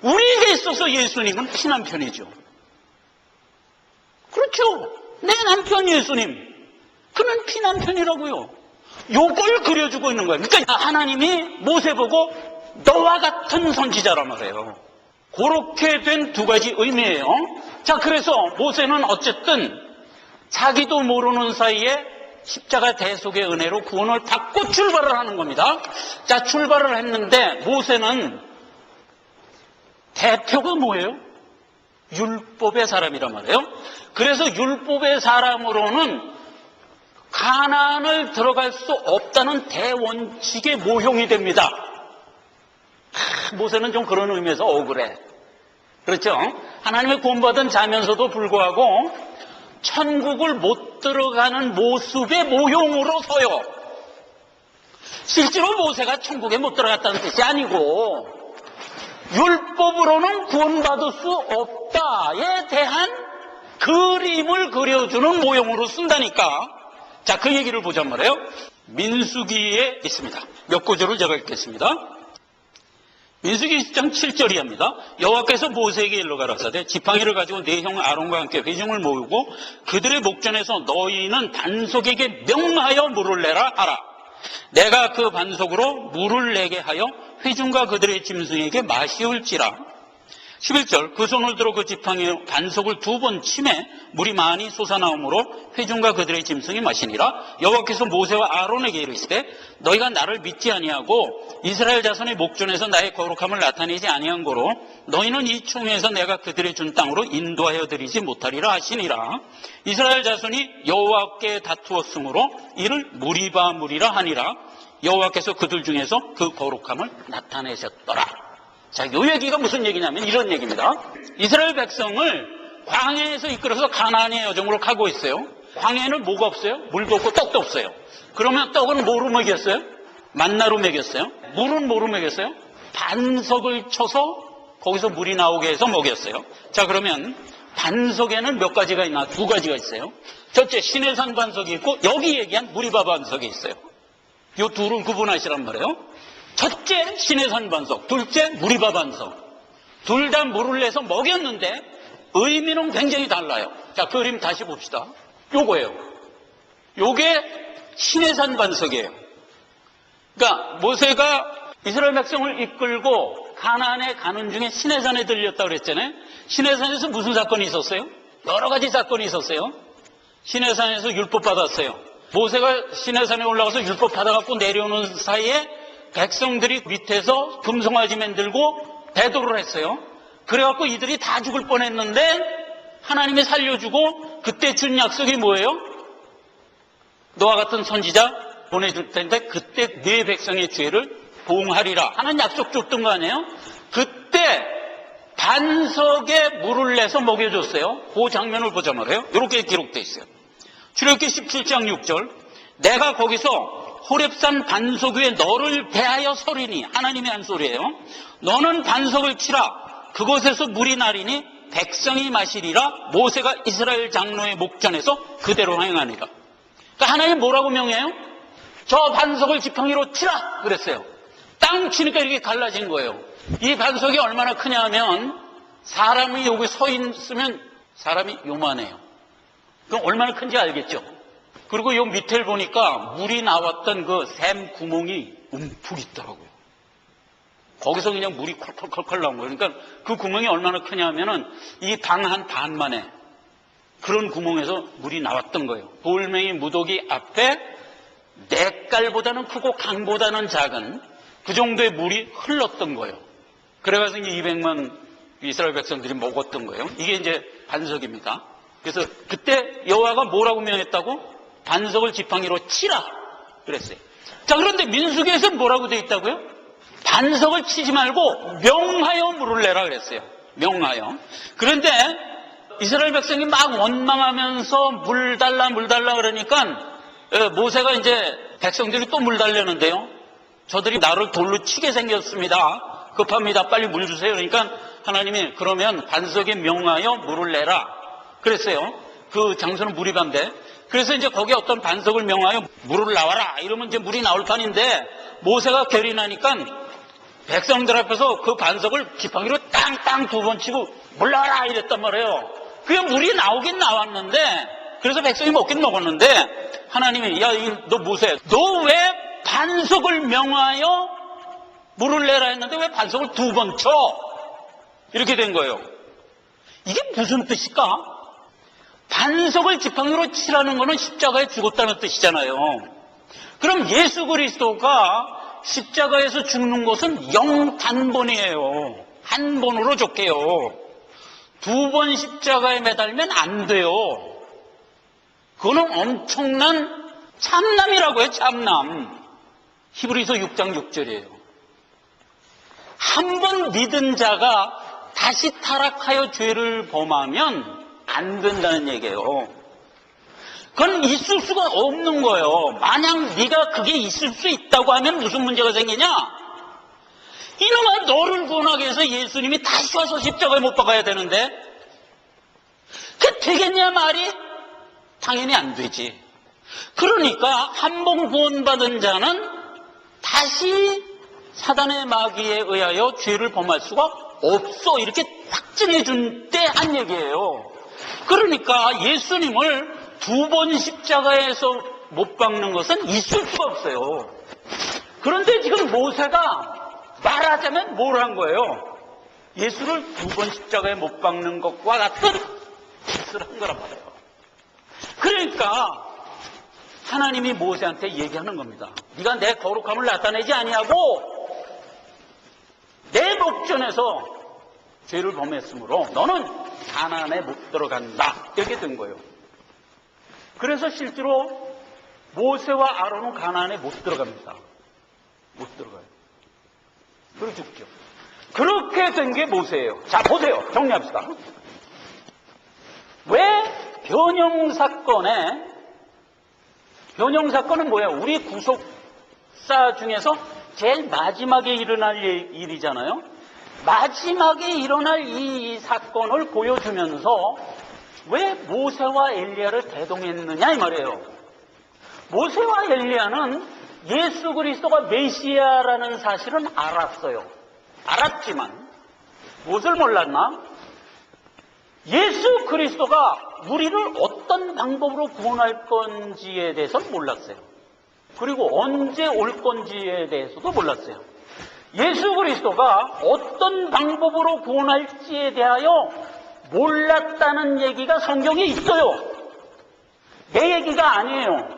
[SPEAKER 1] 우리에게 있어서 예수님은 피난편이죠. 그렇죠. 내 남편 예수님, 그는 피난편이라고요. 요걸 그려주고 있는 거예요. 그러니까 하나님이 모세 보고 너와 같은 선지자란 말이에요. 그렇게 된 두 가지 의미예요. 자, 그래서 모세는 어쨌든 자기도 모르는 사이에 십자가 대속의 은혜로 구원을 받고 출발을 하는 겁니다. 자, 출발을 했는데 모세는 대표가 뭐예요? 율법의 사람이란 말이에요. 그래서 율법의 사람으로는 가나안을 들어갈 수 없다는 대원칙의 모형이 됩니다. 모세는 좀 그런 의미에서 억울해. 그렇죠? 하나님의 구원받은 자면서도 불구하고 천국을 못 들어가는 모습의 모형으로 서요. 실제로 모세가 천국에 못 들어갔다는 뜻이 아니고 율법으로는 구원받을 수 없다에 대한 그림을 그려주는 모형으로 쓴다니까. 자, 그 얘기를 보자 말이에요. 민수기에 있습니다. 몇 구절을 제가 읽겠습니다. 민수기 10장 7절이 합니다. 여호와께서 모세에게 일러 가라사대 지팡이를 가지고 네 형 아론과 함께 회중을 모으고 그들의 목전에서 너희는 반석에게 명하여 물을 내라 하라. 내가 그 반석으로 물을 내게 하여 회중과 그들의 짐승에게 마시울지라. 11절 그 손을 들어 그 지팡이 반석을 2번 치매 물이 많이 솟아나오므로 회중과 그들의 짐승이 마시니라. 여호와께서 모세와 아론에게 이르시되 너희가 나를 믿지 아니하고 이스라엘 자손의 목전에서 나의 거룩함을 나타내지 아니한 고로 너희는 이 총에서 내가 그들의 준 땅으로 인도하여 드리지 못하리라 하시니라. 이스라엘 자손이 여호와께 다투었으므로 이를 무리바 하니라. 여호와께서 그들 중에서 그 거룩함을 나타내셨더라. 자, 이 얘기가 무슨 얘기냐면 이런 얘기입니다. 이스라엘 백성을 광야에서 이끌어서 가나안의 여정으로 가고 있어요. 광야에는 뭐가 없어요? 물도 없고 떡도 없어요. 그러면 떡은 뭐로 먹였어요? 만나로 먹였어요. 물은 뭐로 먹였어요? 반석을 쳐서 거기서 물이 나오게 해서 먹였어요. 자, 그러면 반석에는 몇 가지가 있나? 2가지가 있어요. 첫째, 시내산 반석이 있고 여기 얘기한 무리바 반석이 있어요. 이 둘을 구분하시란 말이에요. 첫째 시내산 반석, 둘째 무리바 반석. 둘 다 물을 내서 먹였는데 의미는 굉장히 달라요. 자, 그림 다시 봅시다. 요거예요. 요게 시내산 반석이에요. 그러니까 모세가 이스라엘 백성을 이끌고 가나안에 가는 중에 시내산에 들렸다고 그랬잖아요. 시내산에서 무슨 사건이 있었어요? 여러 가지 사건이 있었어요. 시내산에서 율법 받았어요. 모세가 시내산에 올라가서 율법 받아갖고 내려오는 사이에 백성들이 밑에서 금송아지 만들고 대도를 했어요. 그래갖고 이들이 다 죽을 뻔했는데 하나님이 살려주고 그때 준 약속이 뭐예요? 너와 같은 선지자 보내줄 텐데 그때 네 백성의 죄를 보응하리라 하는 약속 줬던 거 아니에요? 그때 반석에 물을 내서 먹여줬어요. 그 장면을 보자 말이에요. 이렇게 기록되어 있어요. 출애굽기 17장 6절 내가 거기서 호렙산 반석 위에 너를 대하여 서리니 하나님이 한 소리예요. 너는 반석을 치라 그곳에서 물이 나리니 백성이 마시리라 모세가 이스라엘 장로의 목전에서 그대로 행하니라. 그러니까 하나님 뭐라고 명해요? 저 반석을 지팡이로 치라 그랬어요. 땅 치니까 이렇게 갈라진 거예요. 이 반석이 얼마나 크냐 하면 사람이 여기 서 있으면 사람이 요만해요. 그럼 얼마나 큰지 알겠죠? 그리고 요 밑을 보니까 물이 나왔던 그 샘 구멍이 움푹 있더라고요. 거기서 그냥 물이 콜콜콜콜 나온 거예요. 그러니까 그 구멍이 얼마나 크냐 하면은 이 방 한 반만에 그런 구멍에서 물이 나왔던 거예요. 돌멩이 무더기 앞에 냇갈보다는 크고 강보다는 작은 그 정도의 물이 흘렀던 거예요. 그래가지고 이제 200만 이스라엘 백성들이 먹었던 거예요. 이게 이제 반석입니다. 그래서 그때 여호와가 뭐라고 명했다고? 반석을 지팡이로 치라 그랬어요. 자, 그런데 민수기에서 뭐라고 되어 있다고요? 반석을 치지 말고 명하여 물을 내라 그랬어요. 명하여. 그런데 이스라엘 백성이 막 원망하면서 물 달라 그러니까 모세가 이제 백성들이 또 물 달려는데요. 저들이 나를 돌로 치게 생겼습니다. 급합니다. 빨리 물 주세요. 그러니까 하나님이 그러면 반석에 명하여 물을 내라 그랬어요. 그 장소는 물이 반대. 그래서 이제 거기에 어떤 반석을 명하여 물을 나와라 이러면 이제 물이 나올 판인데 모세가 결이 나니까 백성들 앞에서 그 반석을 지팡이로 땅땅 두 번 치고 물 나와라 이랬단 말이에요. 그게 물이 나오긴 나왔는데 그래서 백성이 먹긴 먹었는데 하나님이 야 너 모세 너 왜 반석을 명하여 물을 내라 했는데 왜 반석을 두 번 쳐? 이렇게 된 거예요. 이게 무슨 뜻일까? 반석을 지팡이로 치라는 거는 십자가에 죽었다는 뜻이잖아요. 그럼 예수 그리스도가 십자가에서 죽는 것은 영단번이에요. 한 번으로 죽게요. 두 번 십자가에 매달면 안 돼요. 그거는 엄청난 참남이라고 해요. 참남. 히브리서 6장 6절이에요. 한 번 믿은 자가 다시 타락하여 죄를 범하면 안 된다는 얘기예요. 그건 있을 수가 없는 거예요. 만약 네가 그게 있을 수 있다고 하면 무슨 문제가 생기냐? 이놈아 너를 구원하기 위해서 예수님이 다시 와서 십자가에 못 박아야 되는데 그게 되겠냐 말이? 당연히 안 되지. 그러니까 한 번 구원받은 자는 다시 사단의 마귀에 의하여 죄를 범할 수가 없어. 이렇게 확증해 준 때 한 얘기예요. 그러니까 예수님을 두 번 십자가에서 못 박는 것은 있을 수가 없어요. 그런데 지금 모세가 말하자면 뭘 한 거예요? 예수를 두 번 십자가에 못 박는 것과 같은 짓을 한 거란 말이에요. 그러니까 하나님이 모세한테 얘기하는 겁니다. 네가 내 거룩함을 나타내지 아니하고 내 목전에서 죄를 범했으므로 너는 가나안에 못 들어간다. 이렇게 된 거예요. 그래서 실제로 모세와 아론은 가나안에 못 들어갑니다. 못 들어가요. 그리고 죽죠. 그렇게 된 게 모세예요. 자, 보세요. 정리합시다. 왜 변형 사건은 뭐예요? 우리 구속사 중에서 제일 마지막에 일어날 일이잖아요. 마지막에 일어날 이 사건을 보여주면서 왜 모세와 엘리야를 대동했느냐 이 말이에요. 모세와 엘리야는 예수 그리스도가 메시아라는 사실은 알았어요. 알았지만 무엇을 몰랐나? 예수 그리스도가 우리를 어떤 방법으로 구원할 건지에 대해서는 몰랐어요. 그리고 언제 올 건지에 대해서도 몰랐어요. 예수 그리스도가 어떤 방법으로 구원할지에 대하여 몰랐다는 얘기가 성경에 있어요. 내 얘기가 아니에요.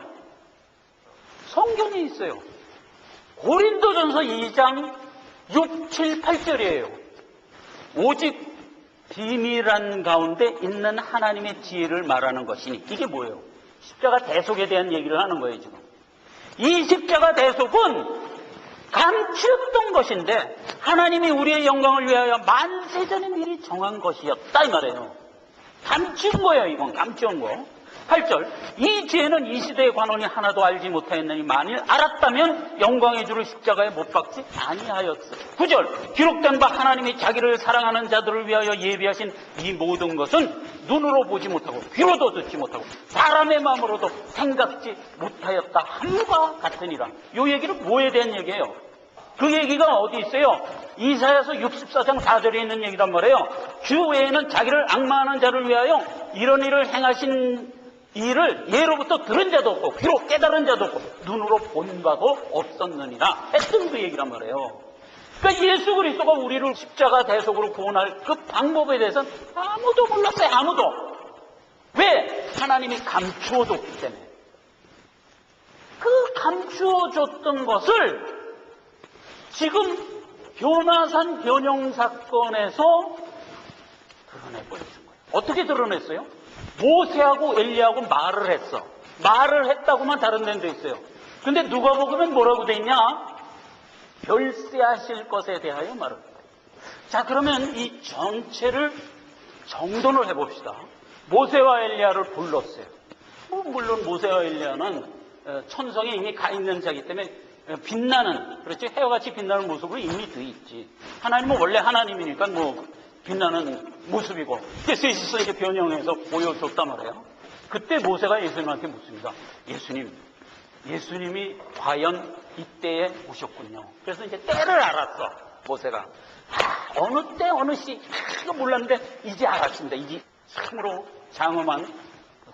[SPEAKER 1] 성경에 있어요. 고린도전서 2장 6, 7, 8절이에요. 오직 비밀한 가운데 있는 하나님의 지혜를 말하는 것이니. 이게 뭐예요? 십자가 대속에 대한 얘기를 하는 거예요, 지금. 이 십자가 대속은 감추었던 것인데 하나님이 우리의 영광을 위하여 만세전에 미리 정한 것이었다 이 말이에요. 감춘 거예요. 이건 감춘 거. 8절 이 지혜는 이 시대의 관원이 하나도 알지 못하였느니 만일 알았다면 영광의 주를 십자가에 못 박지 아니하였어. 9절 기록된 바 하나님이 자기를 사랑하는 자들을 위하여 예비하신 이 모든 것은 눈으로 보지 못하고 귀로도 듣지 못하고 사람의 마음으로도 생각지 못하였다 함과 같으니라. 이 얘기는 뭐에 대한 얘기예요? 그 얘기가 어디 있어요? 이사야서 64장 4절에 있는 얘기란 말이에요. 주 외에는 자기를 악마하는 자를 위하여 이런 일을 행하신 이를 예로부터 들은 자도 없고 귀로 깨달은 자도 없고 눈으로 본 바도 없었느니라 했던 그 얘기란 말이에요. 그러니까 예수 그리스도가 우리를 십자가 대속으로 구원할 그 방법에 대해서는 아무도 몰랐어요. 아무도. 왜? 하나님이 감추어줬기 때문에. 그 감추어줬던 것을 지금 변화산 변형 사건에서 드러내버리신 거예요. 어떻게 드러냈어요? 모세하고 엘리야하고 말을 했어. 말을 했다고만 다른 데는 돼 있어요. 근데 누가복음엔 뭐라고 돼 있냐? 별세하실 것에 대하여 말을 했다. 자, 그러면 이 전체를 정돈을 해봅시다. 모세와 엘리야를 불렀어요. 물론 모세와 엘리야는 천성에 이미 가 있는 자이기 때문에 빛나는, 그렇죠? 해와같이 빛나는 모습으로 이미 돼 있지. 하나님은 원래 하나님이니까 뭐 빛나는 모습이고, 그때 셋이서 이렇게 변형해서 보여줬단 말이에요. 그때 모세가 예수님한테 묻습니다. 예수님이 과연 이때에 오셨군요. 그래서 이제 때를 알았어, 모세가. 어느 때, 어느 시, 이거 몰랐는데, 이제 알았습니다. 이제 참으로 장엄한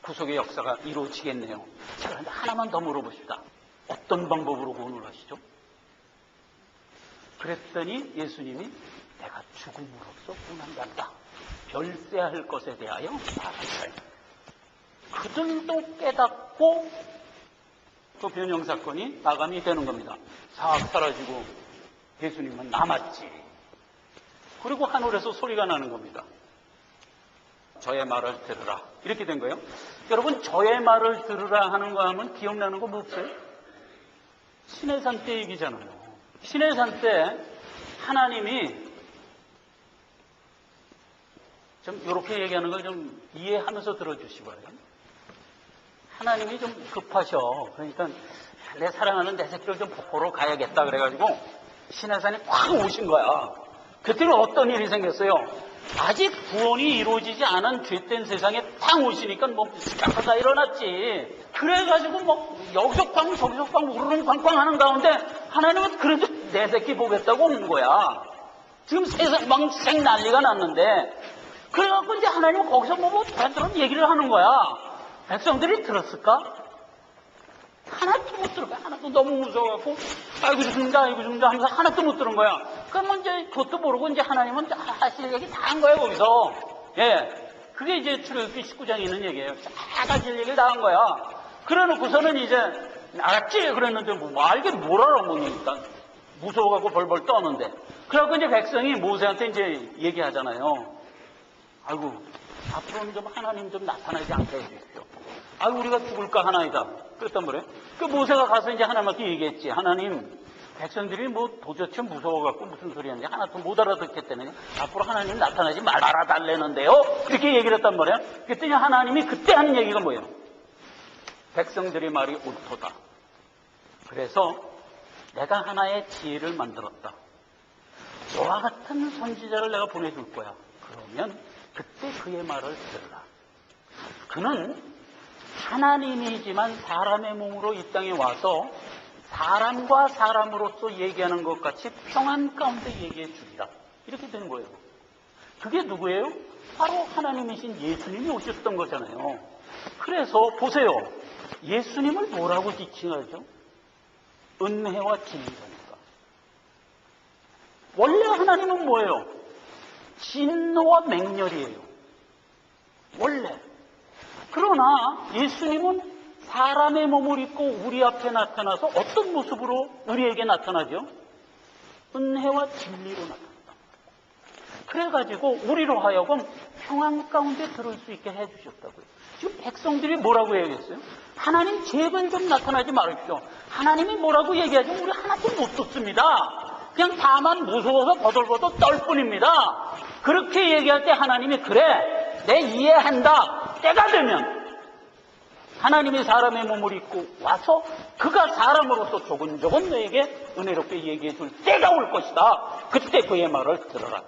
[SPEAKER 1] 구속의 역사가 이루어지겠네요. 자, 그런데 하나만 더 물어봅시다. 어떤 방법으로 구원을 하시죠? 그랬더니 예수님이 내가 죽음으로써 구원한다. 별세할 것에 대하여 말하라. 그들도 깨닫고 그 변형 사건이 마감이 되는 겁니다. 싹 사라지고 예수님은 남았지. 그리고 하늘에서 소리가 나는 겁니다. 저의 말을 들으라. 이렇게 된 거예요. 여러분, 저의 말을 들으라 하는 거 하면 기억나는 거 뭐 없어요? 시내산 때 얘기잖아요. 시내산 때 하나님이 좀 이렇게 얘기하는 걸 좀 이해하면서 들어주시고요. 하나님이 좀 급하셔. 그러니까 내 사랑하는 내 새끼를 좀 보러 가야겠다 그래가지고 시내산에 확 오신 거야. 그때는 어떤 일이 생겼어요? 아직 구원이 이루어지지 않은 죄된 세상에 탁 오시니까 뭐 깜빡아 일어났지. 그래가지고 뭐 여기서 꽝 저기서 꽝 우르릉 꽝꽝 하는 가운데 하나님은 그래도 내 새끼 보겠다고 온 거야. 지금 세상 망생 난리가 났는데 그래갖고 이제 하나님은 거기서 뭐 그런 얘기를 하는 거야. 백성들이 들었을까? 하나도 못 들은 거야. 하나도 너무 무서워갖고 아이고 죽는다 하면서 하나도 못 들은 거야. 그러면 이제 그것도 모르고 이제 하나님은 하실 얘기 다 한 거예요 거기서. 예, 그게 이제 출애굽기 19장에 있는 얘기예요. 다 하실 얘기를 다 한 거야. 그래놓고서는 이제 알았지 그랬는데 뭐 알게 뭘 알아 모르니까 무서워갖고 벌벌 떠는데. 그래갖고 이제 백성이 모세한테 이제 얘기하잖아요. 아이고 앞으로는 좀 하나님 좀 나타나지 않게 해주십시오. 아이고 우리가 죽을까 하나이다. 그랬단 말이에요. 그 모세가 가서 이제 하나님한테 얘기했지. 하나님, 백성들이 뭐 도대체 무서워갖고 무슨 소리 하는지 하나도 못 알아듣겠다니 앞으로 하나님 나타나지 말아달래는데요. 이렇게 얘기를 했단 말이에요. 그랬더니 하나님이 그때 하는 얘기가 뭐예요? 백성들의 말이 옳도다. 그래서 내가 하나의 지혜를 만들었다. 너와 같은 선지자를 내가 보내줄 거야. 그러면 그때 그의 말을 들으라. 그는 하나님이지만 사람의 몸으로 이 땅에 와서 사람과 사람으로서 얘기하는 것 같이 평안 가운데 얘기해 주리라. 이렇게 되는 거예요. 그게 누구예요? 바로 하나님이신 예수님이 오셨던 거잖아요. 그래서 보세요. 예수님을 뭐라고 지칭하죠? 은혜와 진리라니까. 원래 하나님은 뭐예요? 진노와 맹렬이에요. 원래. 그러나 예수님은 사람의 몸을 입고 우리 앞에 나타나서 어떤 모습으로 우리에게 나타나죠? 은혜와 진리로 나타납니다. 그래가지고 우리로 하여금 평안 가운데 들을 수 있게 해주셨다고요. 지금 백성들이 뭐라고 얘기했어요? 하나님 제발 좀 나타나지 말십시오. 하나님이 뭐라고 얘기하죠? 우리 하나도 못 듣습니다. 그냥 다만 무서워서 버들버들 떨 뿐입니다. 그렇게 얘기할 때 하나님이 그래, 내 이해한다. 때가 되면 하나님이 사람의 몸을 입고 와서 그가 사람으로서 조근조근 너에게 은혜롭게 얘기해 줄 때가 올 것이다. 그때 그의 말을 들어라.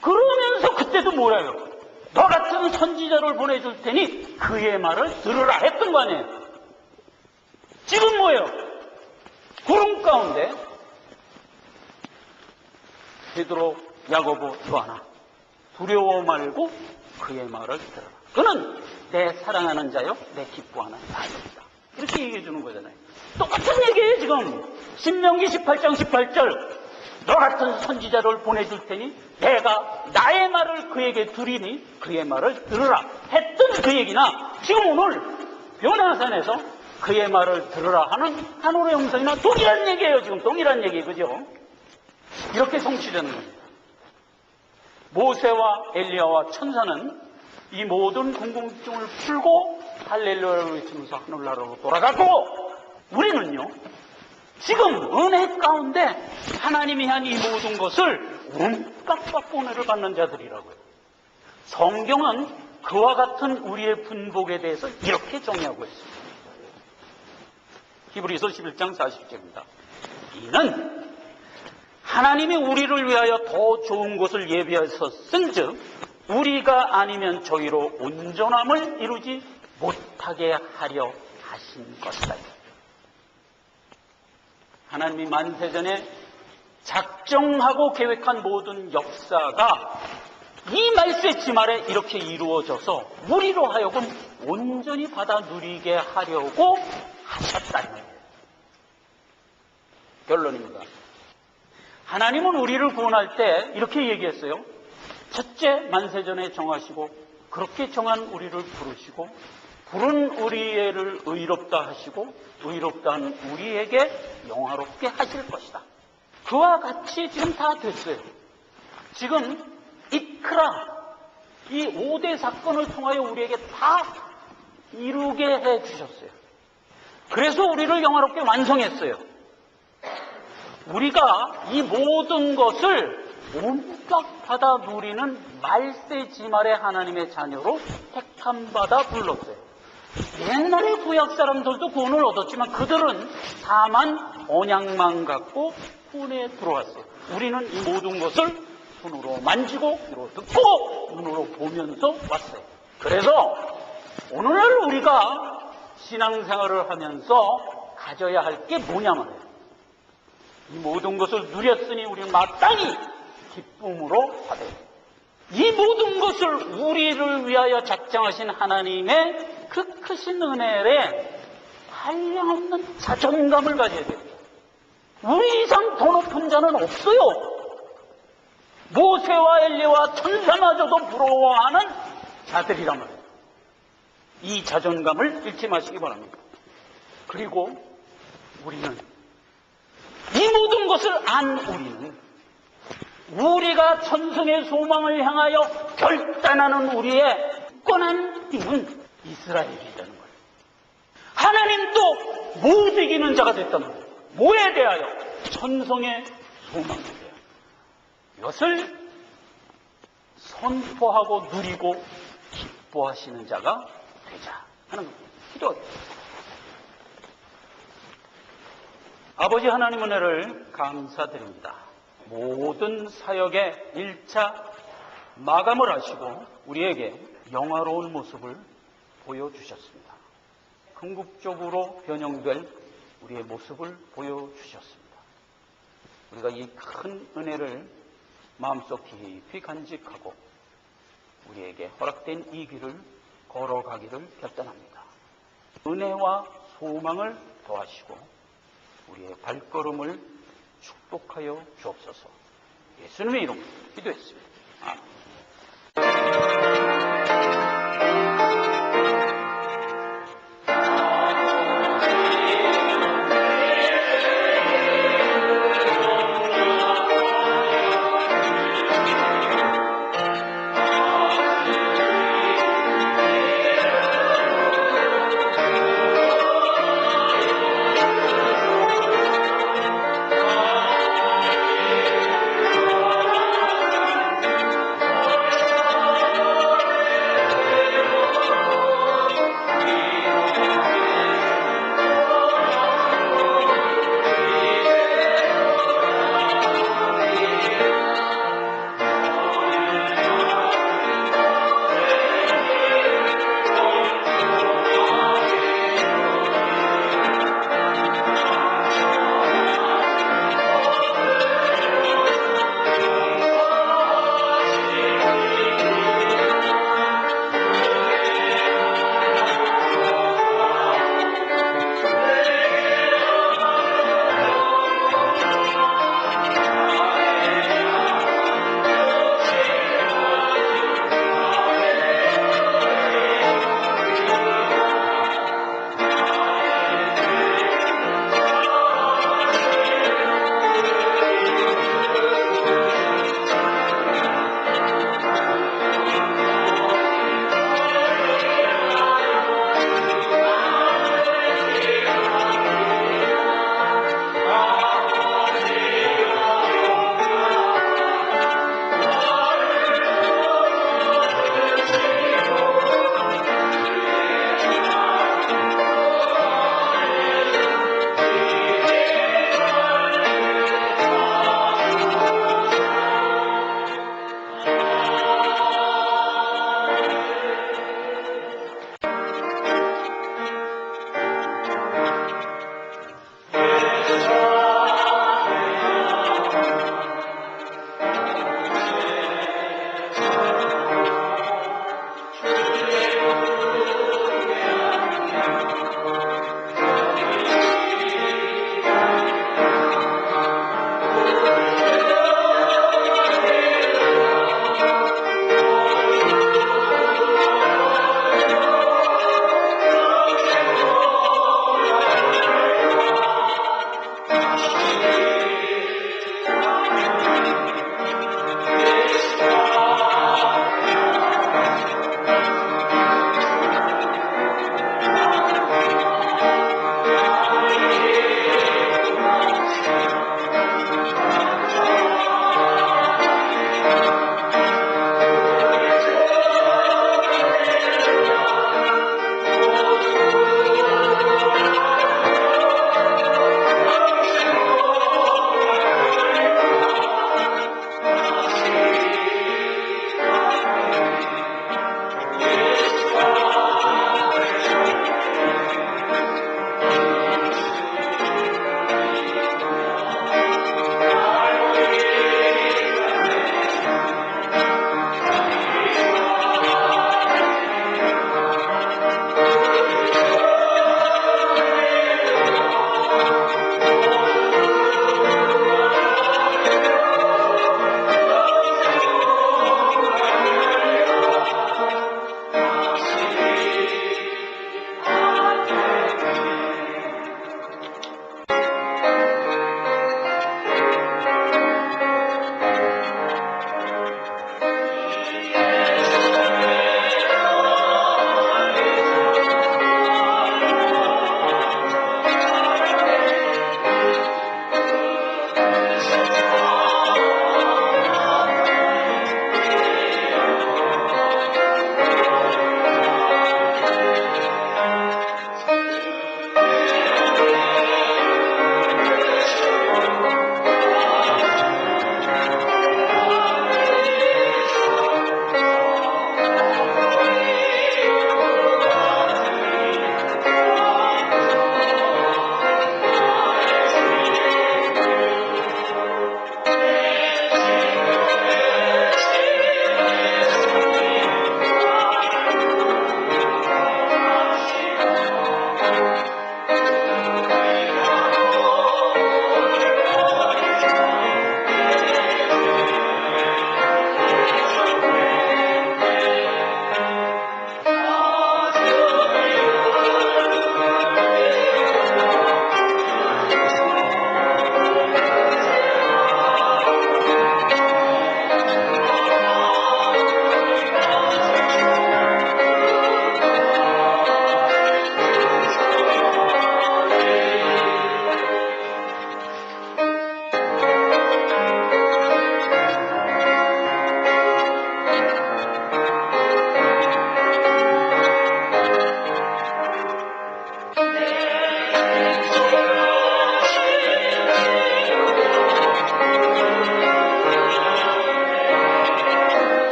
[SPEAKER 1] 그러면서 그때도 뭐래요? 너 같은 선지자를 보내줄 테니 그의 말을 들으라 했던 거 아니에요? 지금 뭐예요? 구름 가운데 베드로, 야고보, 요하나 두려워 말고 그의 말을 들어라. 그는 내 사랑하는 자요, 내 기뻐하는 아들이다. 이렇게 얘기해 주는 거잖아요. 똑같은 얘기예요 지금. 신명기 18장 18절 너 같은 선지자를 보내줄 테니 내가 나의 말을 그에게 드리니 그의 말을 들으라 했던 그 얘기나 지금 오늘 변화산에서 그의 말을 들으라 하는 한올의 형상이나 동일한 얘기예요. 지금 동일한 얘기, 그죠? 이렇게 성취되는 겁니다. 모세와 엘리야와 천사는 이 모든 궁금증을 풀고 할렐루야를 외치면서 하늘나라로 돌아가고 우리는요 지금 은혜 가운데 하나님이 한 이 모든 것을 움깍받고 은혜를 받는 자들이라고요. 성경은 그와 같은 우리의 분복에 대해서 이렇게 정의하고 있습니다. 히브리서 11장 40절입니다. 이는 하나님이 우리를 위하여 더 좋은 것을 예비하여 쓴즉 우리가 아니면 저희로 온전함을 이루지 못하게 하려 하신 것이다. 하나님이 만세전에 작정하고 계획한 모든 역사가 이 말세 지말에 이렇게 이루어져서 우리로 하여금 온전히 받아 누리게 하려고 하셨다는 거예요. 결론입니다. 하나님은 우리를 구원할 때 이렇게 얘기했어요. 첫째, 만세전에 정하시고 그렇게 정한 우리를 부르시고 부른 우리를 의롭다 하시고 의롭다 한 우리에게 영화롭게 하실 것이다. 그와 같이 지금 다 됐어요. 지금 이크라 이 5대 사건을 통하여 우리에게 다 이루게 해 주셨어요. 그래서 우리를 영화롭게 완성했어요. 우리가 이 모든 것을 온갖 받아 누리는 말세지말의 하나님의 자녀로 택함받아 불렀어요. 옛날에 구약 사람들도 구원을 얻었지만 그들은 다만 언약만 갖고 구원에 들어왔어요. 우리는 이 모든 것을 손으로 만지고 귀로 듣고 눈으로 보면서 왔어요. 그래서 오늘날 우리가 신앙생활을 하면서 가져야 할 게 뭐냐면 이 모든 것을 누렸으니 우리는 마땅히 기쁨으로 받아야 돼요. 이 모든 것을 우리를 위하여 작정하신 하나님의 그 크신 은혜에 한량없는 자존감을 가져야 돼요. 우리 이상 더 높은 자는 없어요. 모세와 엘리와 천사마저도 부러워하는 자들이란 말이에요. 이 자존감을 잃지 마시기 바랍니다. 그리고 우리는 이 모든 것을 안 우리가 천성의 소망을 향하여 결단하는 우리의 굳건한 힘은 이스라엘이라는 거예요. 하나님도 못 이기는 자가 됐다는 거예요. 뭐에 대하여? 천성의 소망에 대하여. 이것을 선포하고 누리고 기뻐하시는 자가 되자 하는 겁니다. 기도하겠습니다. 아버지 하나님 은혜를 감사드립니다. 모든 사역의 1차 마감을 하시고 우리에게 영화로운 모습을 보여주셨습니다. 궁극적으로 변형될 우리의 모습을 보여주셨습니다. 우리가 이 큰 은혜를 마음속 깊이 간직하고 우리에게 허락된 이 길을 걸어가기를 결단합니다. 은혜와 소망을 도와주시고 우리의 발걸음을 축복하여 주옵소서. 예수님의 이름으로 기도했습니다. 아멘.